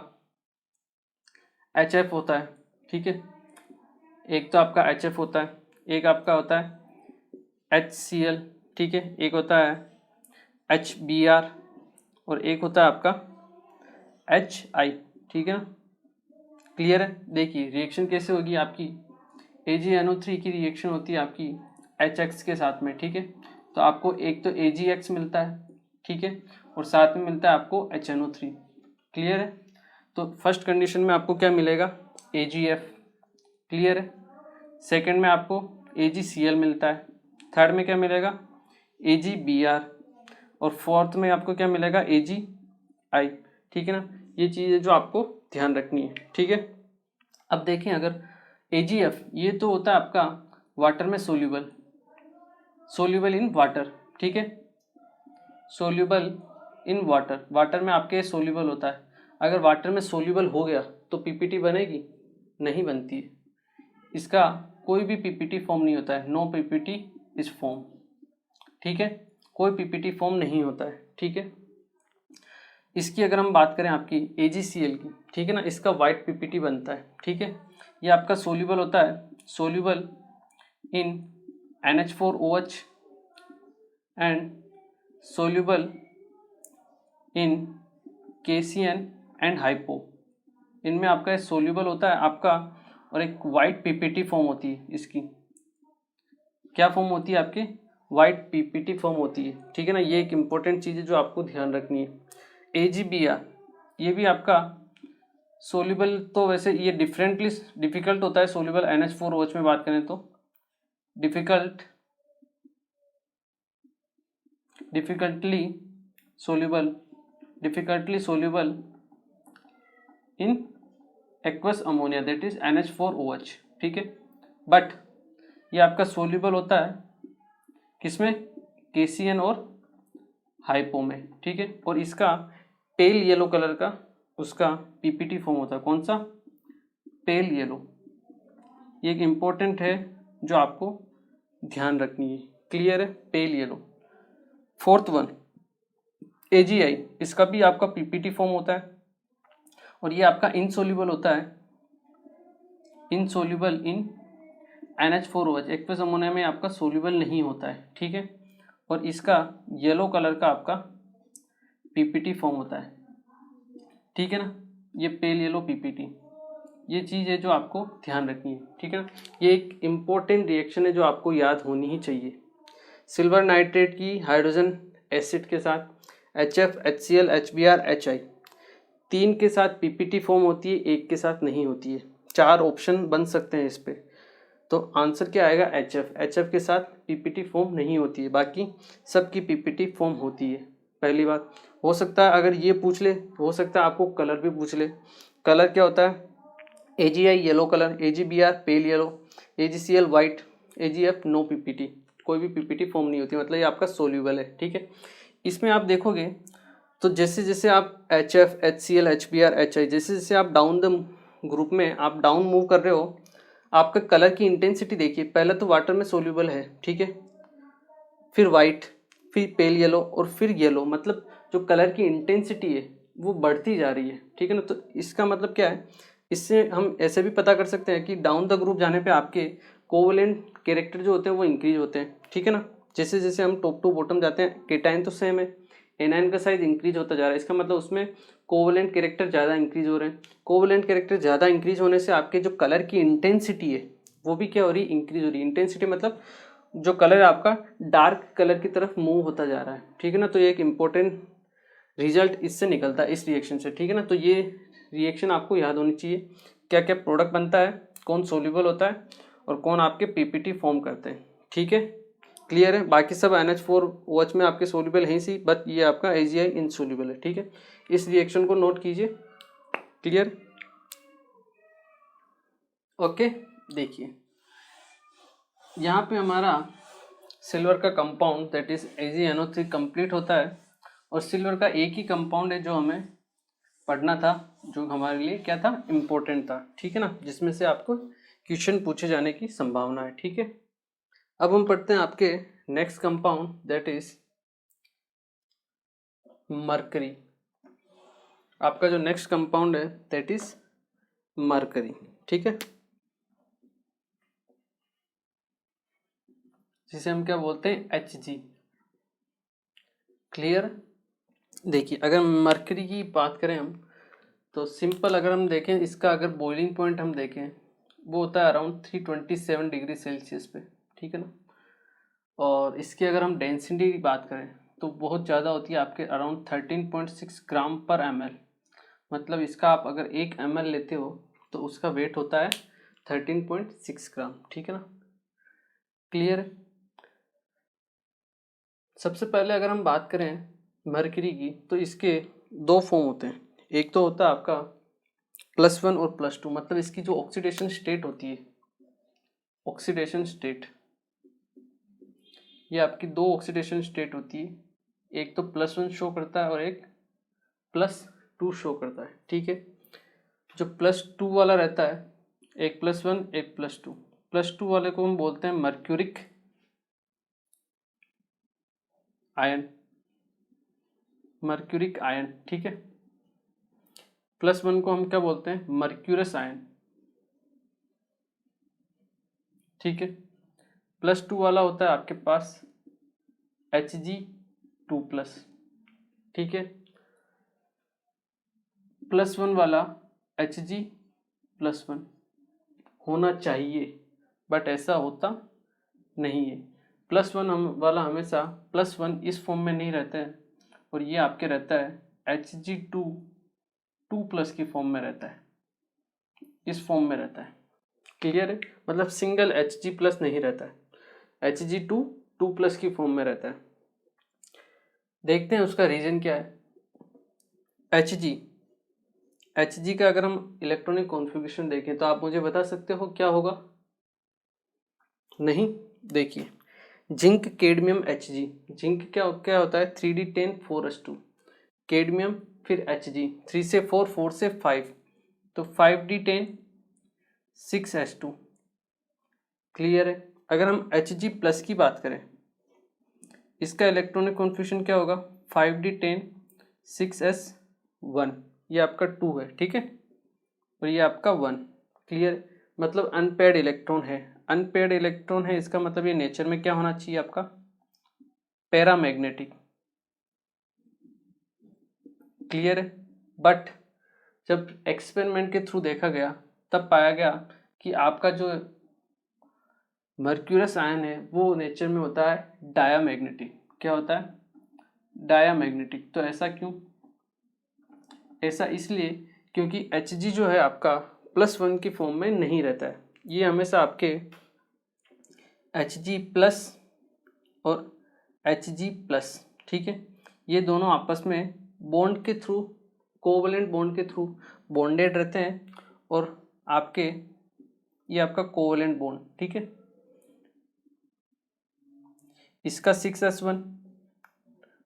HF होता है, ठीक है, एक तो आपका HF होता है, एक आपका होता है HCl, ठीक है, एक होता है HBr और एक होता है आपका HI, ठीक है ना। क्लियर है। देखिए रिएक्शन कैसे होगी आपकी, AgNO3 की रिएक्शन होती है आपकी HX के साथ में, ठीक है। तो आपको एक तो AgX मिलता है, ठीक है, और साथ में मिलता है आपको HNO3। क्लियर है। तो फर्स्ट कंडीशन में आपको क्या मिलेगा, AgF। क्लियर है। सेकंड में आपको AgCl मिलता है, थर्ड में क्या मिलेगा, AgBr, और फोर्थ में आपको क्या मिलेगा, AgI, ठीक है ना। ये चीज़ें जो आपको ध्यान रखनी है, ठीक है। अब देखें अगर AgF, ये तो होता है आपका वाटर में सोल्यूबल, सोल्यूबल इन वाटर, ठीक है, सोल्यूबल इन वाटर, वाटर में आपके सोल्यूबल होता है। अगर वाटर में सोल्यूबल हो गया तो PPT बनेगी, नहीं बनती है। इसका कोई भी PPT फॉर्म नहीं होता है, नो PPT इस फॉर्म, ठीक है, कोई PPT फॉर्म नहीं होता है, ठीक है। इसकी अगर हम बात करें आपकी AgCl की, ठीक है ना, इसका वाइट PPT बनता है, ठीक है। ये आपका सोल्यूबल होता है, soluble in NH4OH and soluble in KCN and hypo. इनमें आपका सोल्यूबल होता है आपका, और एक वाइट PPT फॉर्म होती है इसकी। क्या फॉर्म होती है आपकी, वाइट PPT फॉर्म होती है, ठीक है ना। ये एक इंपॉर्टेंट चीज़ है जो आपको ध्यान रखनी है। AgBr, ये भी आपका सोल्यूबल, तो वैसे ये डिफिकल्ट होता है सोल्यूबल NH4OH में बात करें तो, difficultly soluble in aqueous ammonia, that is NH4OH, ठीक है। बट ये आपका सोल्यूबल होता है किसमें, KCN और हाइपो में, ठीक है। और इसका पेल येलो कलर का उसका PPT फॉर्म होता है, कौन सा, पेल येलो। ये एक इम्पोर्टेंट है जो आपको ध्यान रखनी है। क्लियर है, pale yellow. Fourth one AgI, इसका भी आपका PPT फॉर्म होता है, और ये आपका इनसोल्यूबल होता है, insoluble in NH4OH, aqueous ammonia में आपका सोल्यूबल नहीं होता है, ठीक है। और इसका येलो कलर का आपका PPT फॉर्म होता है, ठीक है ना। ये पेल येलो PPT, ये चीज़ है जो आपको ध्यान रखनी है, ठीक है ना। ये एक इम्पोर्टेंट रिएक्शन है जो आपको याद होनी ही चाहिए। सिल्वर नाइट्रेट की हाइड्रोजन एसिड के साथ HF, HCl, HBr, HI, 3 के साथ PPT फॉर्म होती है, एक के साथ नहीं होती है। 4 ऑप्शन बन सकते हैं इस पे, तो आंसर क्या आएगा, HF के साथ PPT फॉर्म नहीं होती है, बाकी सबकी PPT फॉर्म होती है। पहली बात, हो सकता है अगर ये पूछ ले, हो सकता है आपको कलर भी पूछ ले। कलर क्या होता है, AgI yellow colour, AgBr pale yellow, AgCl white, AgF no PPT, कोई भी PPT फॉर्म नहीं होती, मतलब ये आपका सोल्यूबल है, ठीक है। इसमें आप देखोगे तो जैसे जैसे आप HF, HCl, HBr, HI, जैसे जैसे आप डाउन द ग्रुप में आप डाउन मूव कर रहे हो, आपका कलर की इंटेंसिटी देखिए, पहले तो वाटर में सोल्यूबल है, ठीक है, फिर वाइट, फिर पेल येलो और फिर येलो, मतलब जो कलर की इंटेंसिटी है वो बढ़ती जा रही है, ठीक है ना। तो इसका मतलब क्या है, इससे हम ऐसे भी पता कर सकते हैं कि डाउन द ग्रुप जाने पे आपके कोवलेंट कैरेक्टर जो होते हैं वो इंक्रीज होते हैं, ठीक है ना। जैसे जैसे हम टॉप टू बॉटम जाते हैं, केटाइन तो सेम है, एनायन का साइज इंक्रीज होता जा रहा है, इसका मतलब उसमें कोवलेंट कैरेक्टर ज़्यादा इंक्रीज हो रहे हैं। कोवलेंट कैरेक्टर ज़्यादा इंक्रीज होने से आपके जो कलर की इंटेंसिटी है वो भी क्या हो रही है, इंक्रीज हो रही है। इंटेंसिटी मतलब जो कलर आपका डार्क कलर की तरफ मूव होता जा रहा है, ठीक है ना। तो ये एक इम्पोर्टेंट रिजल्ट इससे निकलता है, इस रिएक्शन से, ठीक है ना। तो ये रिएक्शन आपको याद होनी चाहिए, क्या क्या प्रोडक्ट बनता है, कौन सोल्यूबल होता है और कौन आपके पीपीटी फॉर्म करते हैं, ठीक है, क्लियर है। बाकी सब NH4OH में आपके सोल्यूबल है ही, बट ये आपका AgI इनसोल्यूबल है, ठीक है। इस रिएक्शन को नोट कीजिए, क्लियर, ओके। देखिए यहाँ पे हमारा सिल्वर का compound that is AgNO3 complete होता है, और सिल्वर का एक ही कंपाउंड है जो हमें पढ़ना था, जो हमारे लिए क्या था, इम्पोर्टेंट था, ठीक है ना, जिसमें से आपको क्वेश्चन पूछे जाने की संभावना है, ठीक है। अब हम पढ़ते हैं आपके next compound that is mercury. आपका जो नेक्स्ट कंपाउंड है दैट इज मरकरी, ठीक है, जिसे हम क्या बोलते हैं, Hg, क्लियर। देखिए अगर मरकरी की बात करें हम, तो सिंपल अगर हम देखें इसका, अगर बॉइलिंग पॉइंट हम देखें वो होता है अराउंड 327 डिग्री सेल्सियस पे, ठीक है ना। और इसकी अगर हम डेंसिटी की बात करें तो बहुत ज़्यादा होती है, आपके अराउंड 13.6 ग्राम पर ml, मतलब इसका आप अगर 1 ml लेते हो तो उसका वेट होता है 13.6 ग्राम, ठीक है ना, क्लियर। सबसे पहले अगर हम बात करें मरकरी की, तो इसके दो फॉर्म होते हैं, एक तो होता है आपका +1 और +2, मतलब इसकी जो ऑक्सीडेशन स्टेट होती है, ऑक्सीडेशन स्टेट, ये आपकी दो ऑक्सीडेशन स्टेट होती है, एक तो +1 शो करता है और एक +2 शो करता है, ठीक है। जो +2 वाला रहता है, एक +1 एक +2, +2 वाले को हम बोलते हैं मर्क्यूरिक आयन, मर्क्यूरिक आयन, ठीक है। +1 को हम क्या बोलते हैं, मर्क्यूरस आयन, ठीक है। +2 वाला होता है आपके पास Hg2+, ठीक है। +1 वाला Hg+1 होना चाहिए, बट ऐसा होता नहीं है। +1 वाला हमेशा +1 इस फॉर्म में नहीं रहता है, और ये आपके रहता है Hg2+ की फॉर्म में रहता है, इस फॉर्म में रहता है, क्लियर है। मतलब सिंगल Hg+ नहीं रहता है, Hg2+ की फॉर्म में रहता है। देखते हैं उसका रीजन क्या है। Hg का अगर हम इलेक्ट्रॉनिक कॉन्फ़िगरेशन देखें तो आप मुझे बता सकते हो क्या होगा, नहीं। देखिए जिंक कैडमियम Hg, जिंक क्या क्या होता है 3d10 4s2, कैडमियम फिर Hg 3 से 4 4 से 5, तो 5d10 6s2, क्लियर है। अगर हम Hg+ की बात करें, इसका इलेक्ट्रॉनिक कॉन्फ़िगरेशन क्या होगा 5d10 6s1, ये आपका 2 है, ठीक है, और ये आपका 1, क्लियर। मतलब अनपेयर्ड इलेक्ट्रॉन है, अनपेयर्ड इलेक्ट्रॉन है, इसका मतलब ये नेचर में क्या होना चाहिए आपका, पैरामैग्नेटिक, क्लियर है। बट जब एक्सपेरिमेंट के थ्रू देखा गया तब पाया गया कि आपका जो मर्क्यूरस आयन है वो नेचर में होता है डायामैग्नेटिक, क्या होता है, डायामैग्नेटिक। तो ऐसा क्यों, ऐसा इसलिए क्योंकि Hg जो है आपका +1 की फॉर्म में नहीं रहता है, ये हमेशा आपके Hg+ और Hg+, ठीक है, ये दोनों आपस में बॉन्ड के थ्रू, कोवलेंट बॉन्ड के थ्रू बॉन्डेड रहते हैं, और आपके ये आपका कोवलेंट बॉन्ड, ठीक है, इसका 6s1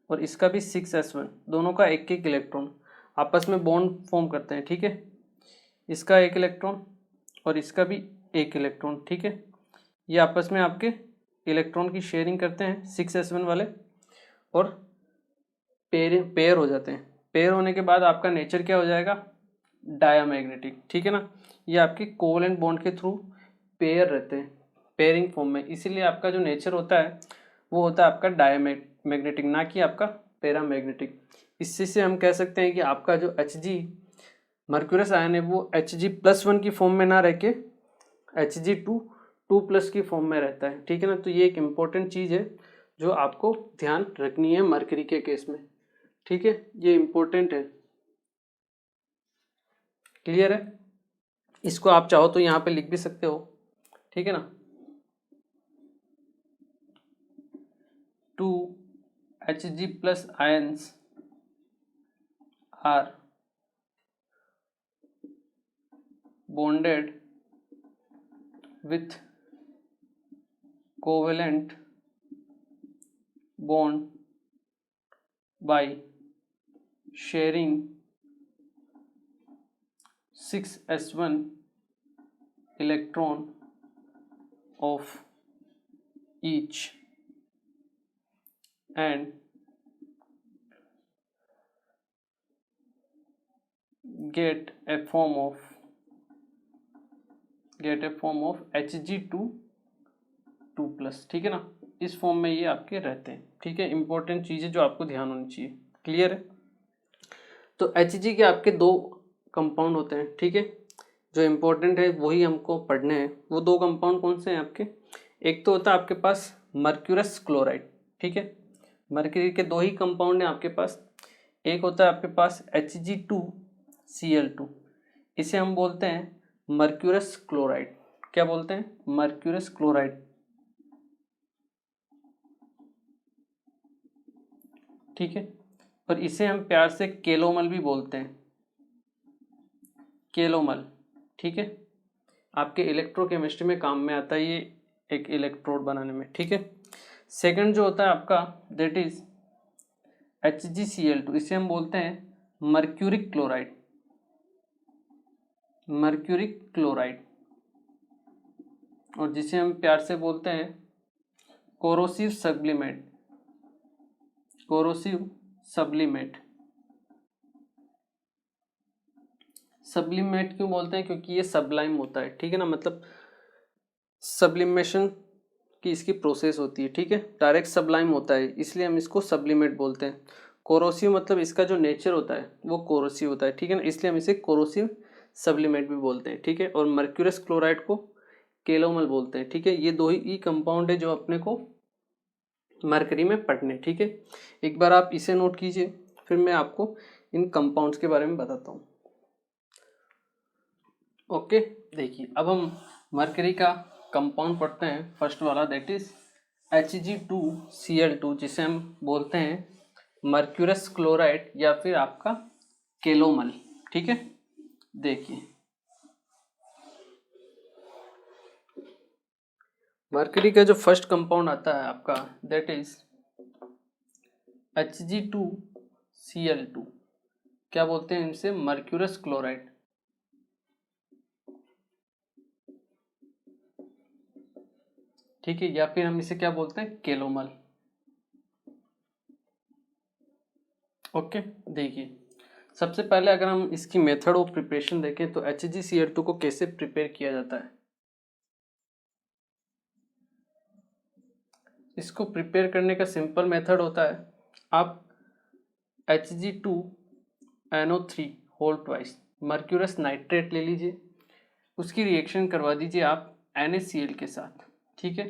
और इसका भी 6s1, दोनों का एक एक इलेक्ट्रॉन आपस में बॉन्ड फॉर्म करते हैं, ठीक है। इसका एक इलेक्ट्रॉन और इसका भी एक इलेक्ट्रॉन, ठीक है। ये आपस में आपके इलेक्ट्रॉन की शेयरिंग करते हैं 6s1 वाले और पेयर हो जाते हैं। पेयर होने के बाद आपका नेचर क्या हो जाएगा, डायामैग्नेटिक, ठीक है ना। ये आपके कोवलेंट बॉन्ड के थ्रू पेयर रहते हैं, पेयरिंग फॉर्म में, इसीलिए आपका जो नेचर होता है वो होता है आपका डायामैग्नेटिक, ना कि आपका पैरामैग्नेटिक। इससे से हम कह सकते हैं कि आपका जो Hg मर्क्यूरस आयन है वो Hg+1 की फॉर्म में ना रह के Hg2+ की फॉर्म में रहता है, ठीक है ना। तो ये एक इम्पोर्टेंट चीज़ है जो आपको ध्यान रखनी है मरकरी के केस में, ठीक है, ये इम्पोर्टेंट है। क्लियर है? इसको आप चाहो तो यहाँ पे लिख भी सकते हो, ठीक है ना। 2 Hg+ ions are bonded with covalent bond by sharing 6s1 electron of each and get a form of Hg2+, ठीक है ना। इस फॉर्म में ये आपके रहते हैं, ठीक है। इंपॉर्टेंट चीज़ है जो आपको ध्यान होनी चाहिए। क्लियर है? तो Hg के आपके दो कंपाउंड होते हैं, ठीक है। जो इम्पोर्टेंट है वही हमको पढ़ने हैं। वो दो कंपाउंड कौन से हैं आपके, एक तो होता है आपके पास मर्क्यूरस क्लोराइड, ठीक है। मर्क्यूरी के दो ही कंपाउंड हैं आपके पास। एक होता है आपके पास Hg2Cl2, इसे हम बोलते हैं मर्क्यूरस क्लोराइड। क्या बोलते हैं? मर्क्यूरस क्लोराइड, ठीक है। और इसे हम प्यार से केलोमल भी बोलते हैं, केलोमल, ठीक है। आपके इलेक्ट्रोकेमिस्ट्री में काम में आता है ये एक इलेक्ट्रोड बनाने में, ठीक है। सेकंड जो होता है आपका दैट इज HgCl2, इसे हम बोलते हैं मर्क्यूरिक क्लोराइड, मर्क्यूरिक क्लोराइड, और जिसे हम प्यार से बोलते हैं corrosive sublimate, corrosive sublimate. Sublimate क्यों बोलते हैं? क्योंकि ये सबलाइम होता है, ठीक है ना। मतलब सब्लिमेशन की इसकी प्रोसेस होती है, ठीक है। डायरेक्ट सबलाइम होता है, इसलिए हम इसको सब्लिमेट बोलते हैं। कोरोसिव मतलब इसका जो नेचर होता है वो कोरोसिव होता है, ठीक है ना, इसलिए हम इसे कोरोसिव सब्लिमेट भी बोलते हैं, ठीक है। और मर्क्यूरस क्लोराइड को केलोमल बोलते हैं, ठीक है। ये दो ही कंपाउंड है जो अपने को मरकरी में पढ़ने, ठीक है। एक बार आप इसे नोट कीजिए, फिर मैं आपको इन कंपाउंड्स के बारे में बताता हूँ। ओके, देखिए अब हम मरकरी का कंपाउंड पढ़ते हैं। फर्स्ट वाला दैट इज Hg2Cl2, जिसे हम बोलते हैं मर्क्यूरस क्लोराइड या फिर आपका केलोमल, ठीक है। देखिए मरकरी का जो फर्स्ट कंपाउंड आता है आपका दैट इज Hg2Cl2, क्या बोलते हैं इनसे? मर्क्यूरस क्लोराइड, ठीक है। या फिर हम इसे क्या बोलते हैं? केलोमल। ओके, देखिए सबसे पहले अगर हम इसकी मेथड ऑफ प्रिपरेशन देखें तो HgCl2 को कैसे प्रिपेयर किया जाता है। इसको प्रिपेयर करने का सिंपल मेथड होता है, आप Hg2NO3 whole twice mercurous nitrate ले लीजिए, उसकी रिएक्शन करवा दीजिए आप NaCl के साथ, ठीक है।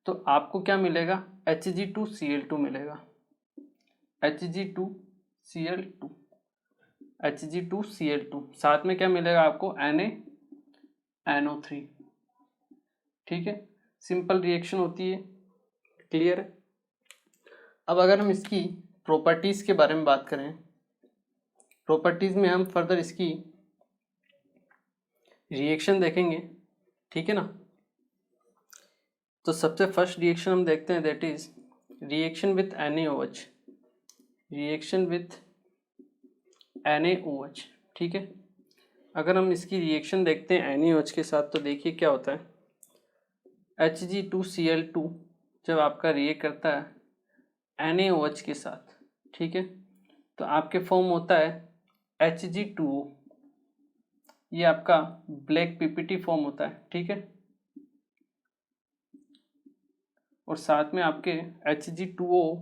तो आपको क्या मिलेगा? Hg2Cl2 मिलेगा, Hg2Cl2, Hg2Cl2, साथ में क्या मिलेगा आपको? NaNO3, ठीक है। सिंपल रिएक्शन होती है। क्लियर है? अब अगर हम इसकी प्रॉपर्टीज के बारे में बात करें, प्रॉपर्टीज में हम फर्दर इसकी रिएक्शन देखेंगे, ठीक है ना। तो सबसे फर्स्ट रिएक्शन हम देखते हैं that is reaction with NaOH, reaction with NaOH, ठीक है। अगर हम इसकी रिएक्शन देखते हैं NaOH के साथ तो देखिए क्या होता है, Hg2Cl2 जब आपका रिएक्ट करता है NaOH के साथ, ठीक है, तो आपके फॉर्म होता है Hg2O, ये आपका ब्लैक पीपीटी फॉर्म होता है, ठीक है, और साथ में आपके Hg2O,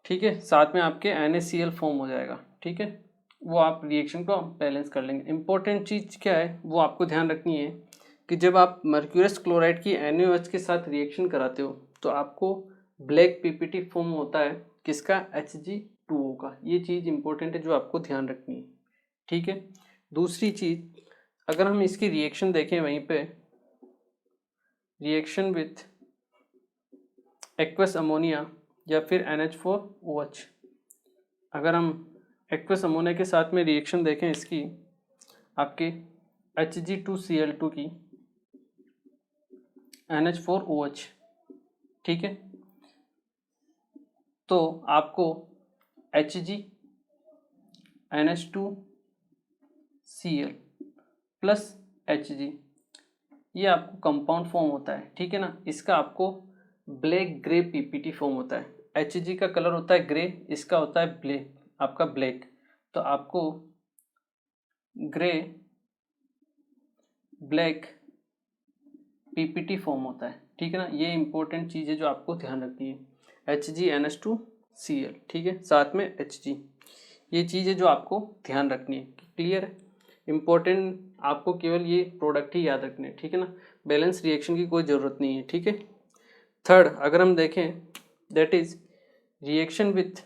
ठीक है, साथ में आपके NaCl फॉर्म हो जाएगा, ठीक है, वो आप रिएक्शन को बैलेंस कर लेंगे। इंपॉर्टेंट चीज़ क्या है वो आपको ध्यान रखनी है कि जब आप मर्क्यूरस क्लोराइड की NaOH के साथ रिएक्शन कराते हो तो आपको ब्लैक पीपीटी फॉर्म होता है किसका, Hg2O का। ये चीज़ इंपॉर्टेंट है जो आपको ध्यान रखनी है, ठीक है। दूसरी चीज़, अगर हम इसकी रिएक्शन देखें वहीं पे, रिएक्शन विथ एक्वस अमोनिया या फिर NH4OH, अगर हम एक्वस अमोनिया के साथ में रिएक्शन देखें इसकी, आपके Hg2Cl2 की NH4OH, ठीक है, तो आपको Hg NH2Cl प्लस Hg, ये आपको कंपाउंड फॉर्म होता है, ठीक है ना। इसका आपको ब्लैक ग्रे पीपीटी फॉर्म होता है। Hg का कलर होता है ग्रे, इसका होता है ब्लैक, आपका ब्लैक, तो आपको ग्रे ब्लैक पीपीटी फॉर्म होता है, ठीक है ना। ये इंपॉर्टेंट चीज़ है जो आपको ध्यान रखनी है, HgNH2Cl, ठीक है, साथ में Hg, ये चीज़ है जो आपको ध्यान रखनी है। क्लियर है, इंपॉर्टेंट आपको केवल ये प्रोडक्ट ही याद रखने हैं, ठीक है ना, बैलेंस रिएक्शन की कोई ज़रूरत नहीं है, ठीक है। थर्ड अगर हम देखें that is reaction with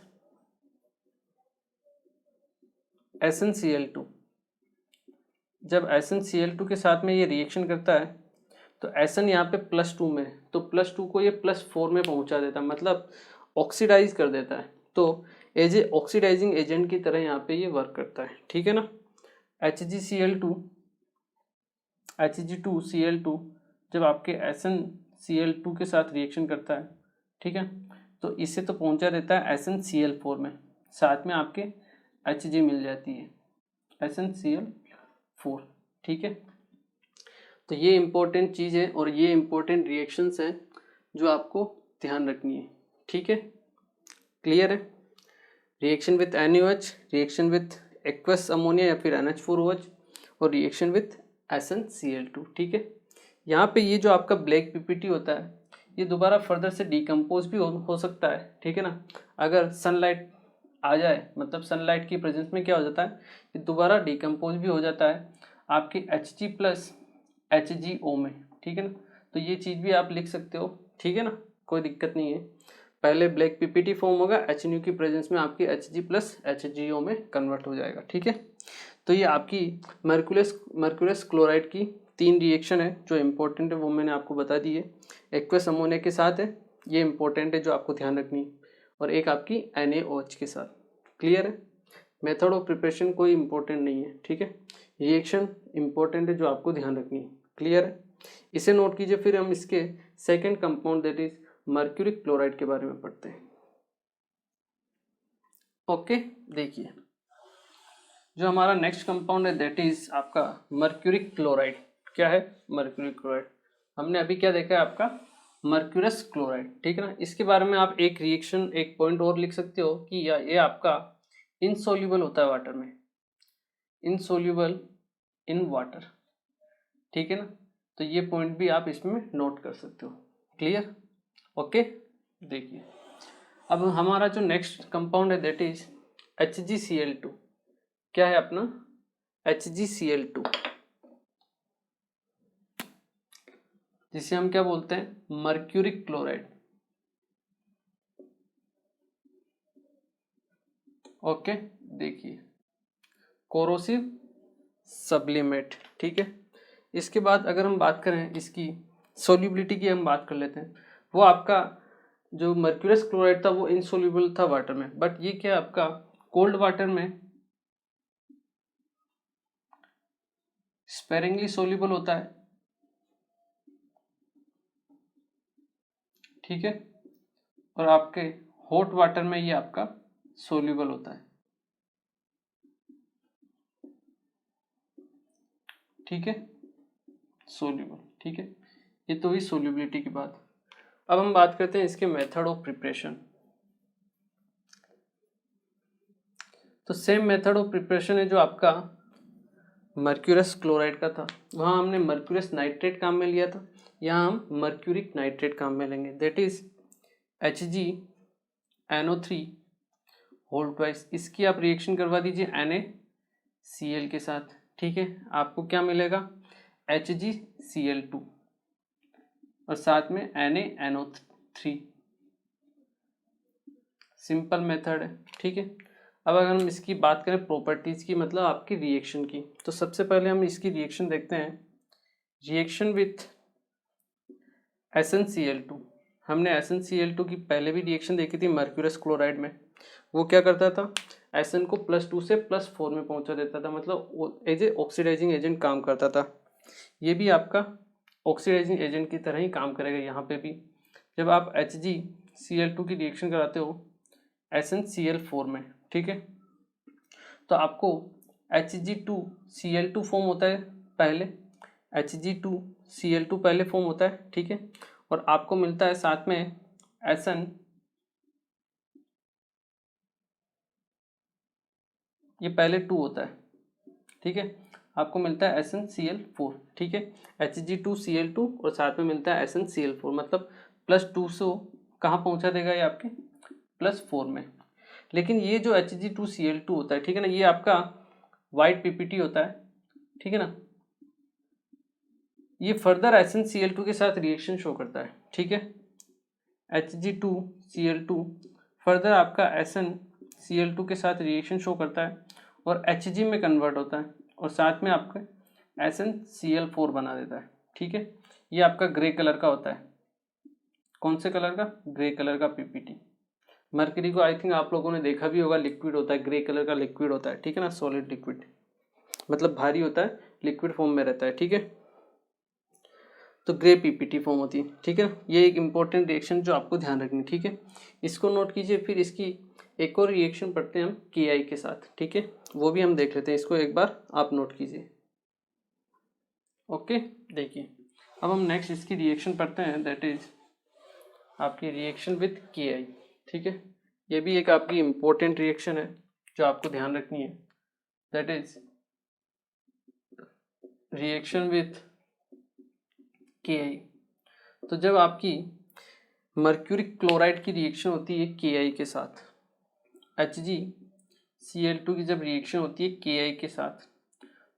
SnCl2, जब SnCl2 के साथ में ये रिएक्शन करता है तो Sn यहाँ पे +2 में, तो +2 को ये +4 में पहुंचा देता है, मतलब ऑक्सीडाइज कर देता है, तो एज ए ऑक्सीडाइजिंग एजेंट की तरह यहाँ पे ये वर्क करता है, ठीक है ना। Hg2Cl2 जब आपके SnCl2 के साथ रिएक्शन करता है, ठीक है, तो इससे तो पहुंचा देता है SnCl4 में, साथ में आपके Hg मिल जाती है SnCl4, ठीक है। तो ये इंपॉर्टेंट चीज़ है और ये इंपॉर्टेंट रिएक्शंस हैं जो आपको ध्यान रखनी है, ठीक है। क्लियर है, reaction with NaOH, reaction with aqueous ammonia या फिर NH4OH और रिएक्शन विथ SnCl2, ठीक है। यहाँ पे ये जो आपका ब्लैक पीपीटी होता है ये दोबारा फर्दर से डिकम्पोज भी हो सकता है, ठीक है ना। अगर सनलाइट आ जाए, मतलब सनलाइट की प्रेजेंस में क्या हो जाता है, ये दोबारा डिकम्पोज भी हो जाता है आपके Hg प्लस HgO में, ठीक है ना। तो ये चीज़ भी आप लिख सकते हो, ठीक है ना, कोई दिक्कत नहीं है। पहले ब्लैक पीपीटी फॉर्म होगा, HNO की प्रेजेंस में आपकी Hg प्लस HgO में कन्वर्ट हो जाएगा, ठीक है। तो ये आपकी मर्क्यूरस क्लोराइड की 3 रिएक्शन है जो इंपॉर्टेंट है, वो मैंने आपको बता दी है। एक्वस अमोनिया के साथ है, ये इंपॉर्टेंट है जो आपको ध्यान रखनी है, और एक आपकी NaOH के साथ। क्लियर है, मेथड ऑफ प्रिपरेशन कोई इंपॉर्टेंट नहीं है, ठीक है, रिएक्शन इंपॉर्टेंट है जो आपको ध्यान रखनी है। क्लियर है, इसे नोट कीजिए। फिर हम इसके second compound that is mercuric chloride के बारे में पढ़ते हैं। ओके, देखिए जो हमारा नेक्स्ट कंपाउंड है दैट इज आपका मर्क्यूरिक क्लोराइड। क्या है मर्क्यूरिक क्लोराइड, हमने अभी क्या देखा है आपका मर्क्यूरस क्लोराइड, ठीक है ना। इसके बारे में आप एक रिएक्शन एक पॉइंट और लिख सकते हो कि ये आपका इनसोल्यूबल होता है वाटर में, इनसोल्यूबल इन वाटर, ठीक है ना। तो ये पॉइंट भी आप इसमें नोट कर सकते हो। Clear, okay. देखिए अब हमारा जो नेक्स्ट कंपाउंड है दैट इज HgCl2। क्या है अपना HgCl2, जिसे हम क्या बोलते हैं मर्क्यूरिक क्लोराइड। ओके, देखिए कोरोसिव सब्लिमेट, ठीक है। इसके बाद अगर हम बात करें इसकी सोल्यूबिलिटी की, हम बात कर लेते हैं। वो आपका जो मर्क्यूरस क्लोराइड था वो इनसोल्यूबल था वाटर में, बट ये क्या आपका कोल्ड वाटर में स्पेरिंगली सोल्यूबल होता है, ठीक है, और आपके हॉट वाटर में ये आपका सोल्यूबल होता है। ठीक है, सोल्यूबल। ठीक है, ये तो हुई सोल्यूबिलिटी की बात। अब हम बात करते हैं इसके मेथड ऑफ प्रिपरेशन। तो सेम मेथड ऑफ प्रिपरेशन है जो आपका मर्क्यूरस क्लोराइड का था, वहाँ हमने मर्क्यूरस नाइट्रेट काम में लिया था, यहाँ हम मर्क्यूरिक नाइट्रेट काम में लेंगे, that is HgNO3 whole twice. इसकी आप रिएक्शन करवा दीजिए NaCl के साथ। ठीक है, आपको क्या मिलेगा, HgCl2 और साथ में NaNO3। सिंपल मेथड है। ठीक है, अब अगर हम इसकी बात करें प्रॉपर्टीज़ की, मतलब आपकी रिएक्शन की, तो सबसे पहले हम इसकी रिएक्शन देखते हैं। Reaction with SnCl2। हमने SnCl2 की पहले भी रिएक्शन देखी थी मर्क्यूरस क्लोराइड में। वो क्या करता था, Sn को +2 से +4 में पहुंचा देता था, मतलब एज ए ऑक्सीडाइजिंग एजेंट काम करता था। ये भी आपका ऑक्सीडाइजिंग एजेंट की तरह ही काम करेगा यहाँ पे भी। जब आप HgCl2 की रिएक्शन कराते हो SnCl4 में, ठीक है, तो आपको Hg2Cl2 फॉर्म होता है पहले, Hg2Cl2 पहले फॉर्म होता है। ठीक है, और आपको मिलता है साथ में Sn, ये पहले 2 होता है। ठीक है, आपको मिलता है SnCl4। ठीक है, Hg2Cl2 और साथ में मिलता है SnCl4, मतलब +2 से कहाँ पहुंचा देगा ये आपके +4 में। लेकिन ये जो Hg2Cl2 होता है, ठीक है ना, ये आपका वाइट पीपीटी होता है। ठीक है ना, ये फर्दर SnCl2 के साथ रिएक्शन शो करता है। ठीक है, Hg2Cl2 फर्दर आपका SnCl2 के साथ रिएक्शन शो करता है और Hg में कन्वर्ट होता है और साथ में आपका SnCl4 बना देता है। ठीक है, ये आपका ग्रे कलर का होता है। कौन से कलर का, ग्रे कलर का पीपीटी। मरकरी को आई थिंक आप लोगों ने देखा भी होगा, लिक्विड होता है, ग्रे कलर का लिक्विड होता है। ठीक है ना, सॉलिड लिक्विड, मतलब भारी होता है, लिक्विड फॉर्म में रहता है। ठीक है, तो ग्रे पीपीटी फॉर्म होती है। ठीक है, ये एक इंपॉर्टेंट रिएक्शन जो आपको ध्यान रखनी। ठीक है, इसको नोट कीजिए। फिर इसकी एक और रिएक्शन पढ़ते हैं हम KI के साथ। ठीक है, वो भी हम देख लेते हैं, इसको एक बार आप नोट कीजिए। ओके, देखिए अब हम नेक्स्ट इसकी रिएक्शन पढ़ते हैं, दैट इज आपकी रिएक्शन विथ KI। ठीक है, ये भी एक आपकी इंपॉर्टेंट रिएक्शन है जो आपको ध्यान रखनी है, that is reaction with KI। तो जब आपकी मर्क्यूरिक क्लोराइड की रिएक्शन होती है KI के साथ, HgCl2 की जब रिएक्शन होती है KI के साथ,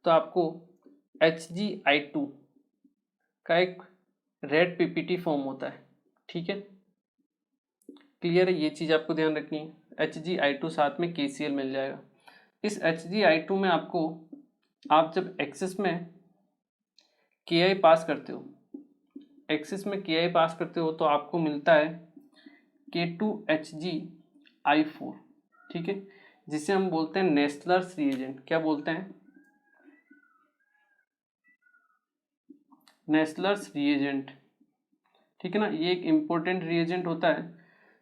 तो आपको HgI2 का एक रेड पीपीटी फॉर्म होता है। ठीक है, क्लियर है, ये चीज़ आपको ध्यान रखनी है। HgI2 साथ में KCl मिल जाएगा। इस HgI2 में आपको, आप जब एक्सिस में KI पास करते हो, एक्सिस में KI पास करते हो, तो आपको मिलता है K2HgI4। ठीक है, जिसे हम बोलते हैं नेस्लर्स रिएजेंट। क्या बोलते हैं, नेस्लर्स रिएजेंट। ठीक है ना, ये एक इंपॉर्टेंट रिएजेंट होता है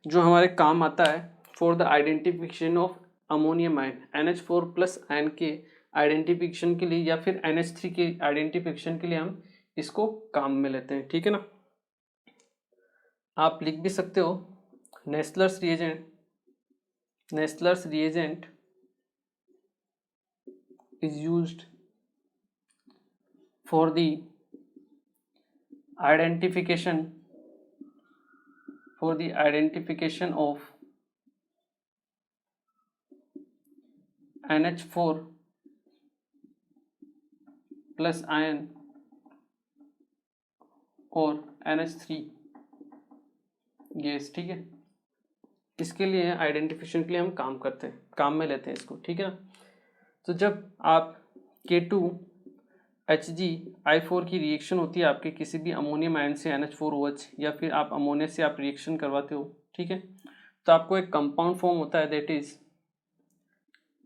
जो हमारे काम आता है for the identification of ammonium ion, NH4+ ion के आइडेंटिफिकेशन के लिए, या फिर NH3 के आइडेंटिफिकेशन के लिए हम इसको काम में लेते हैं। ठीक है ना, आप लिख भी सकते हो Nessler's reagent, Nessler's reagent is used for the identification of NH4+ ion और NH3 गैस। ठीक है, इसके लिए आइडेंटिफिकेशन के लिए हम काम करते हैं, काम में लेते हैं इसको। ठीक है ना, तो जब आप K2HgI4 की रिएक्शन होती है आपके किसी भी अमोनियम आयन से NH4OH, या फिर आप अमोनिया से आप रिएक्शन करवाते हो, ठीक है, तो आपको एक कंपाउंड फॉर्म होता है, दैट इज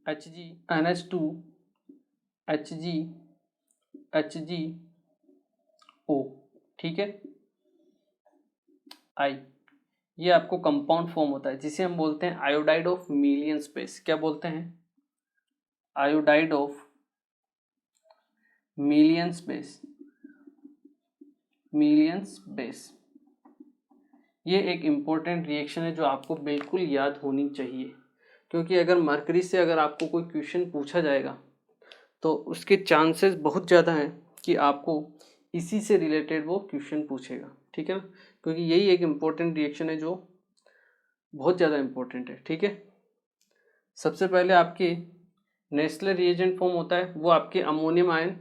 HgNH2HgHgO। ठीक है, I, ये आपको कंपाउंड फॉर्म होता है जिसे हम बोलते हैं आयोडाइड ऑफ मिलियन स्पेस। क्या बोलते हैं, iodide of millions base, millions base, ये एक इम्पोर्टेंट रिएक्शन है जो आपको बिल्कुल याद होनी चाहिए, क्योंकि अगर मरकरी से अगर आपको कोई क्वेश्चन पूछा जाएगा तो उसके चांसेस बहुत ज़्यादा हैं कि आपको इसी से रिलेटेड वो क्वेश्चन पूछेगा, ठीक है ना, क्योंकि यही एक इम्पोर्टेंट रिएक्शन है जो बहुत ज़्यादा इम्पोर्टेंट है, ठीक है। सबसे पहले आपके नेस्ले रिएजेंट फॉर्म होता है, वो आपके अमोनियम आयन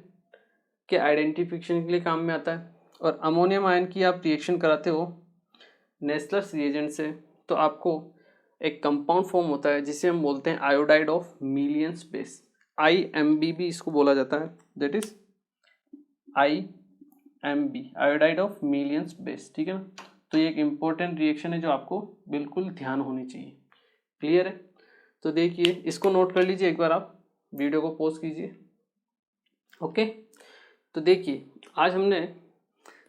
के आइडेंटिफिकेशन के लिए काम में आता है, और अमोनियम आयन की आप रिएक्शन कराते हो नेस्लर्स रिएजेंट से तो आपको एक कंपाउंड फॉर्म होता है जिसे हम बोलते हैं iodide of millions base, IMB भी इसको बोला जाता है, that is IMB, iodide of millions base, ठीक है ना। तो ये एक इम्पोर्टेंट रिएक्शन है जो आपको बिल्कुल ध्यान होनी चाहिए, क्लियर है। तो देखिए इसको नोट कर लीजिए, एक बार आप वीडियो को पॉज कीजिए, ओके। तो देखिए आज हमने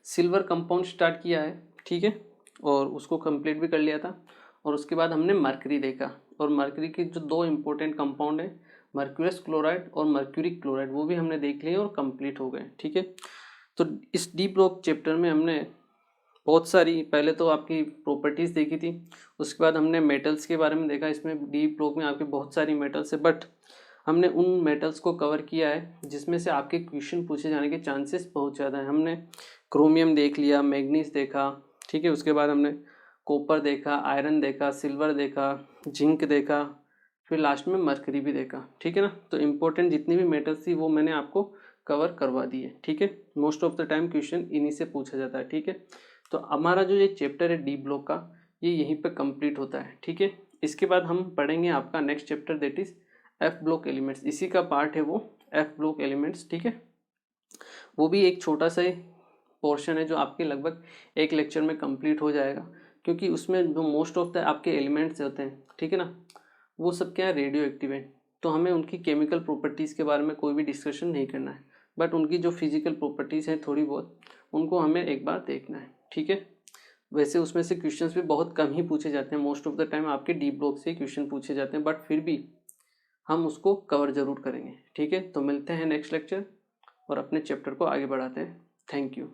सिल्वर कंपाउंड स्टार्ट किया है, ठीक है, और उसको कंप्लीट भी कर लिया था, और उसके बाद हमने मर्करी देखा, और मर्करी के जो दो इम्पोर्टेंट कंपाउंड है मर्क्यूरस क्लोराइड और मर्क्यूरिक क्लोराइड वो भी हमने देख लिए और कंप्लीट हो गए, ठीक है। तो इस डी ब्लॉक चैप्टर में हमने बहुत सारी, पहले तो आपकी प्रॉपर्टीज़ देखी थी, उसके बाद हमने मेटल्स के बारे में देखा। इसमें डी ब्लॉक में आपके बहुत सारी मेटल्स है, बट हमने उन मेटल्स को कवर किया है जिसमें से आपके क्वेश्चन पूछे जाने के चांसेस बहुत ज़्यादा हैं। हमने क्रोमियम देख लिया, मैग्नीज देखा, ठीक है, उसके बाद हमने कॉपर देखा, आयरन देखा, सिल्वर देखा, जिंक देखा, फिर लास्ट में मर्करी भी देखा, ठीक है ना। तो इम्पोर्टेंट जितनी भी मेटल्स थी वो मैंने आपको कवर करवा दी है, ठीक है। Most of the time question इन्हीं से पूछा जाता है, ठीक है। तो हमारा जो ये चैप्टर है डी ब्लॉक का ये यहीं पे कंप्लीट होता है, ठीक है। इसके बाद हम पढ़ेंगे आपका next chapter that is F block elements, इसी का पार्ट है वो एफ ब्लॉक एलिमेंट्स, ठीक है। वो भी एक छोटा सा पोर्शन है जो आपके लगभग एक लेक्चर में कंप्लीट हो जाएगा, क्योंकि उसमें जो मोस्ट ऑफ द आपके एलिमेंट्स होते हैं, ठीक है ना, वो सब क्या है, रेडियो एक्टिव है। तो हमें उनकी केमिकल प्रॉपर्टीज़ के बारे में कोई भी डिस्कशन नहीं करना है, बट उनकी जो फिजिकल प्रॉपर्टीज़ हैं थोड़ी बहुत उनको हमें एक बार देखना है, ठीक है। वैसे उसमें से क्वेश्चंस भी बहुत कम ही पूछे जाते हैं, मोस्ट ऑफ द टाइम आपके डी ब्लॉक से क्वेश्चन पूछे जाते हैं, बट फिर भी हम उसको कवर जरूर करेंगे, ठीक है। तो मिलते हैं नेक्स्ट लेक्चर और अपने चैप्टर को आगे बढ़ाते हैं। Thank you.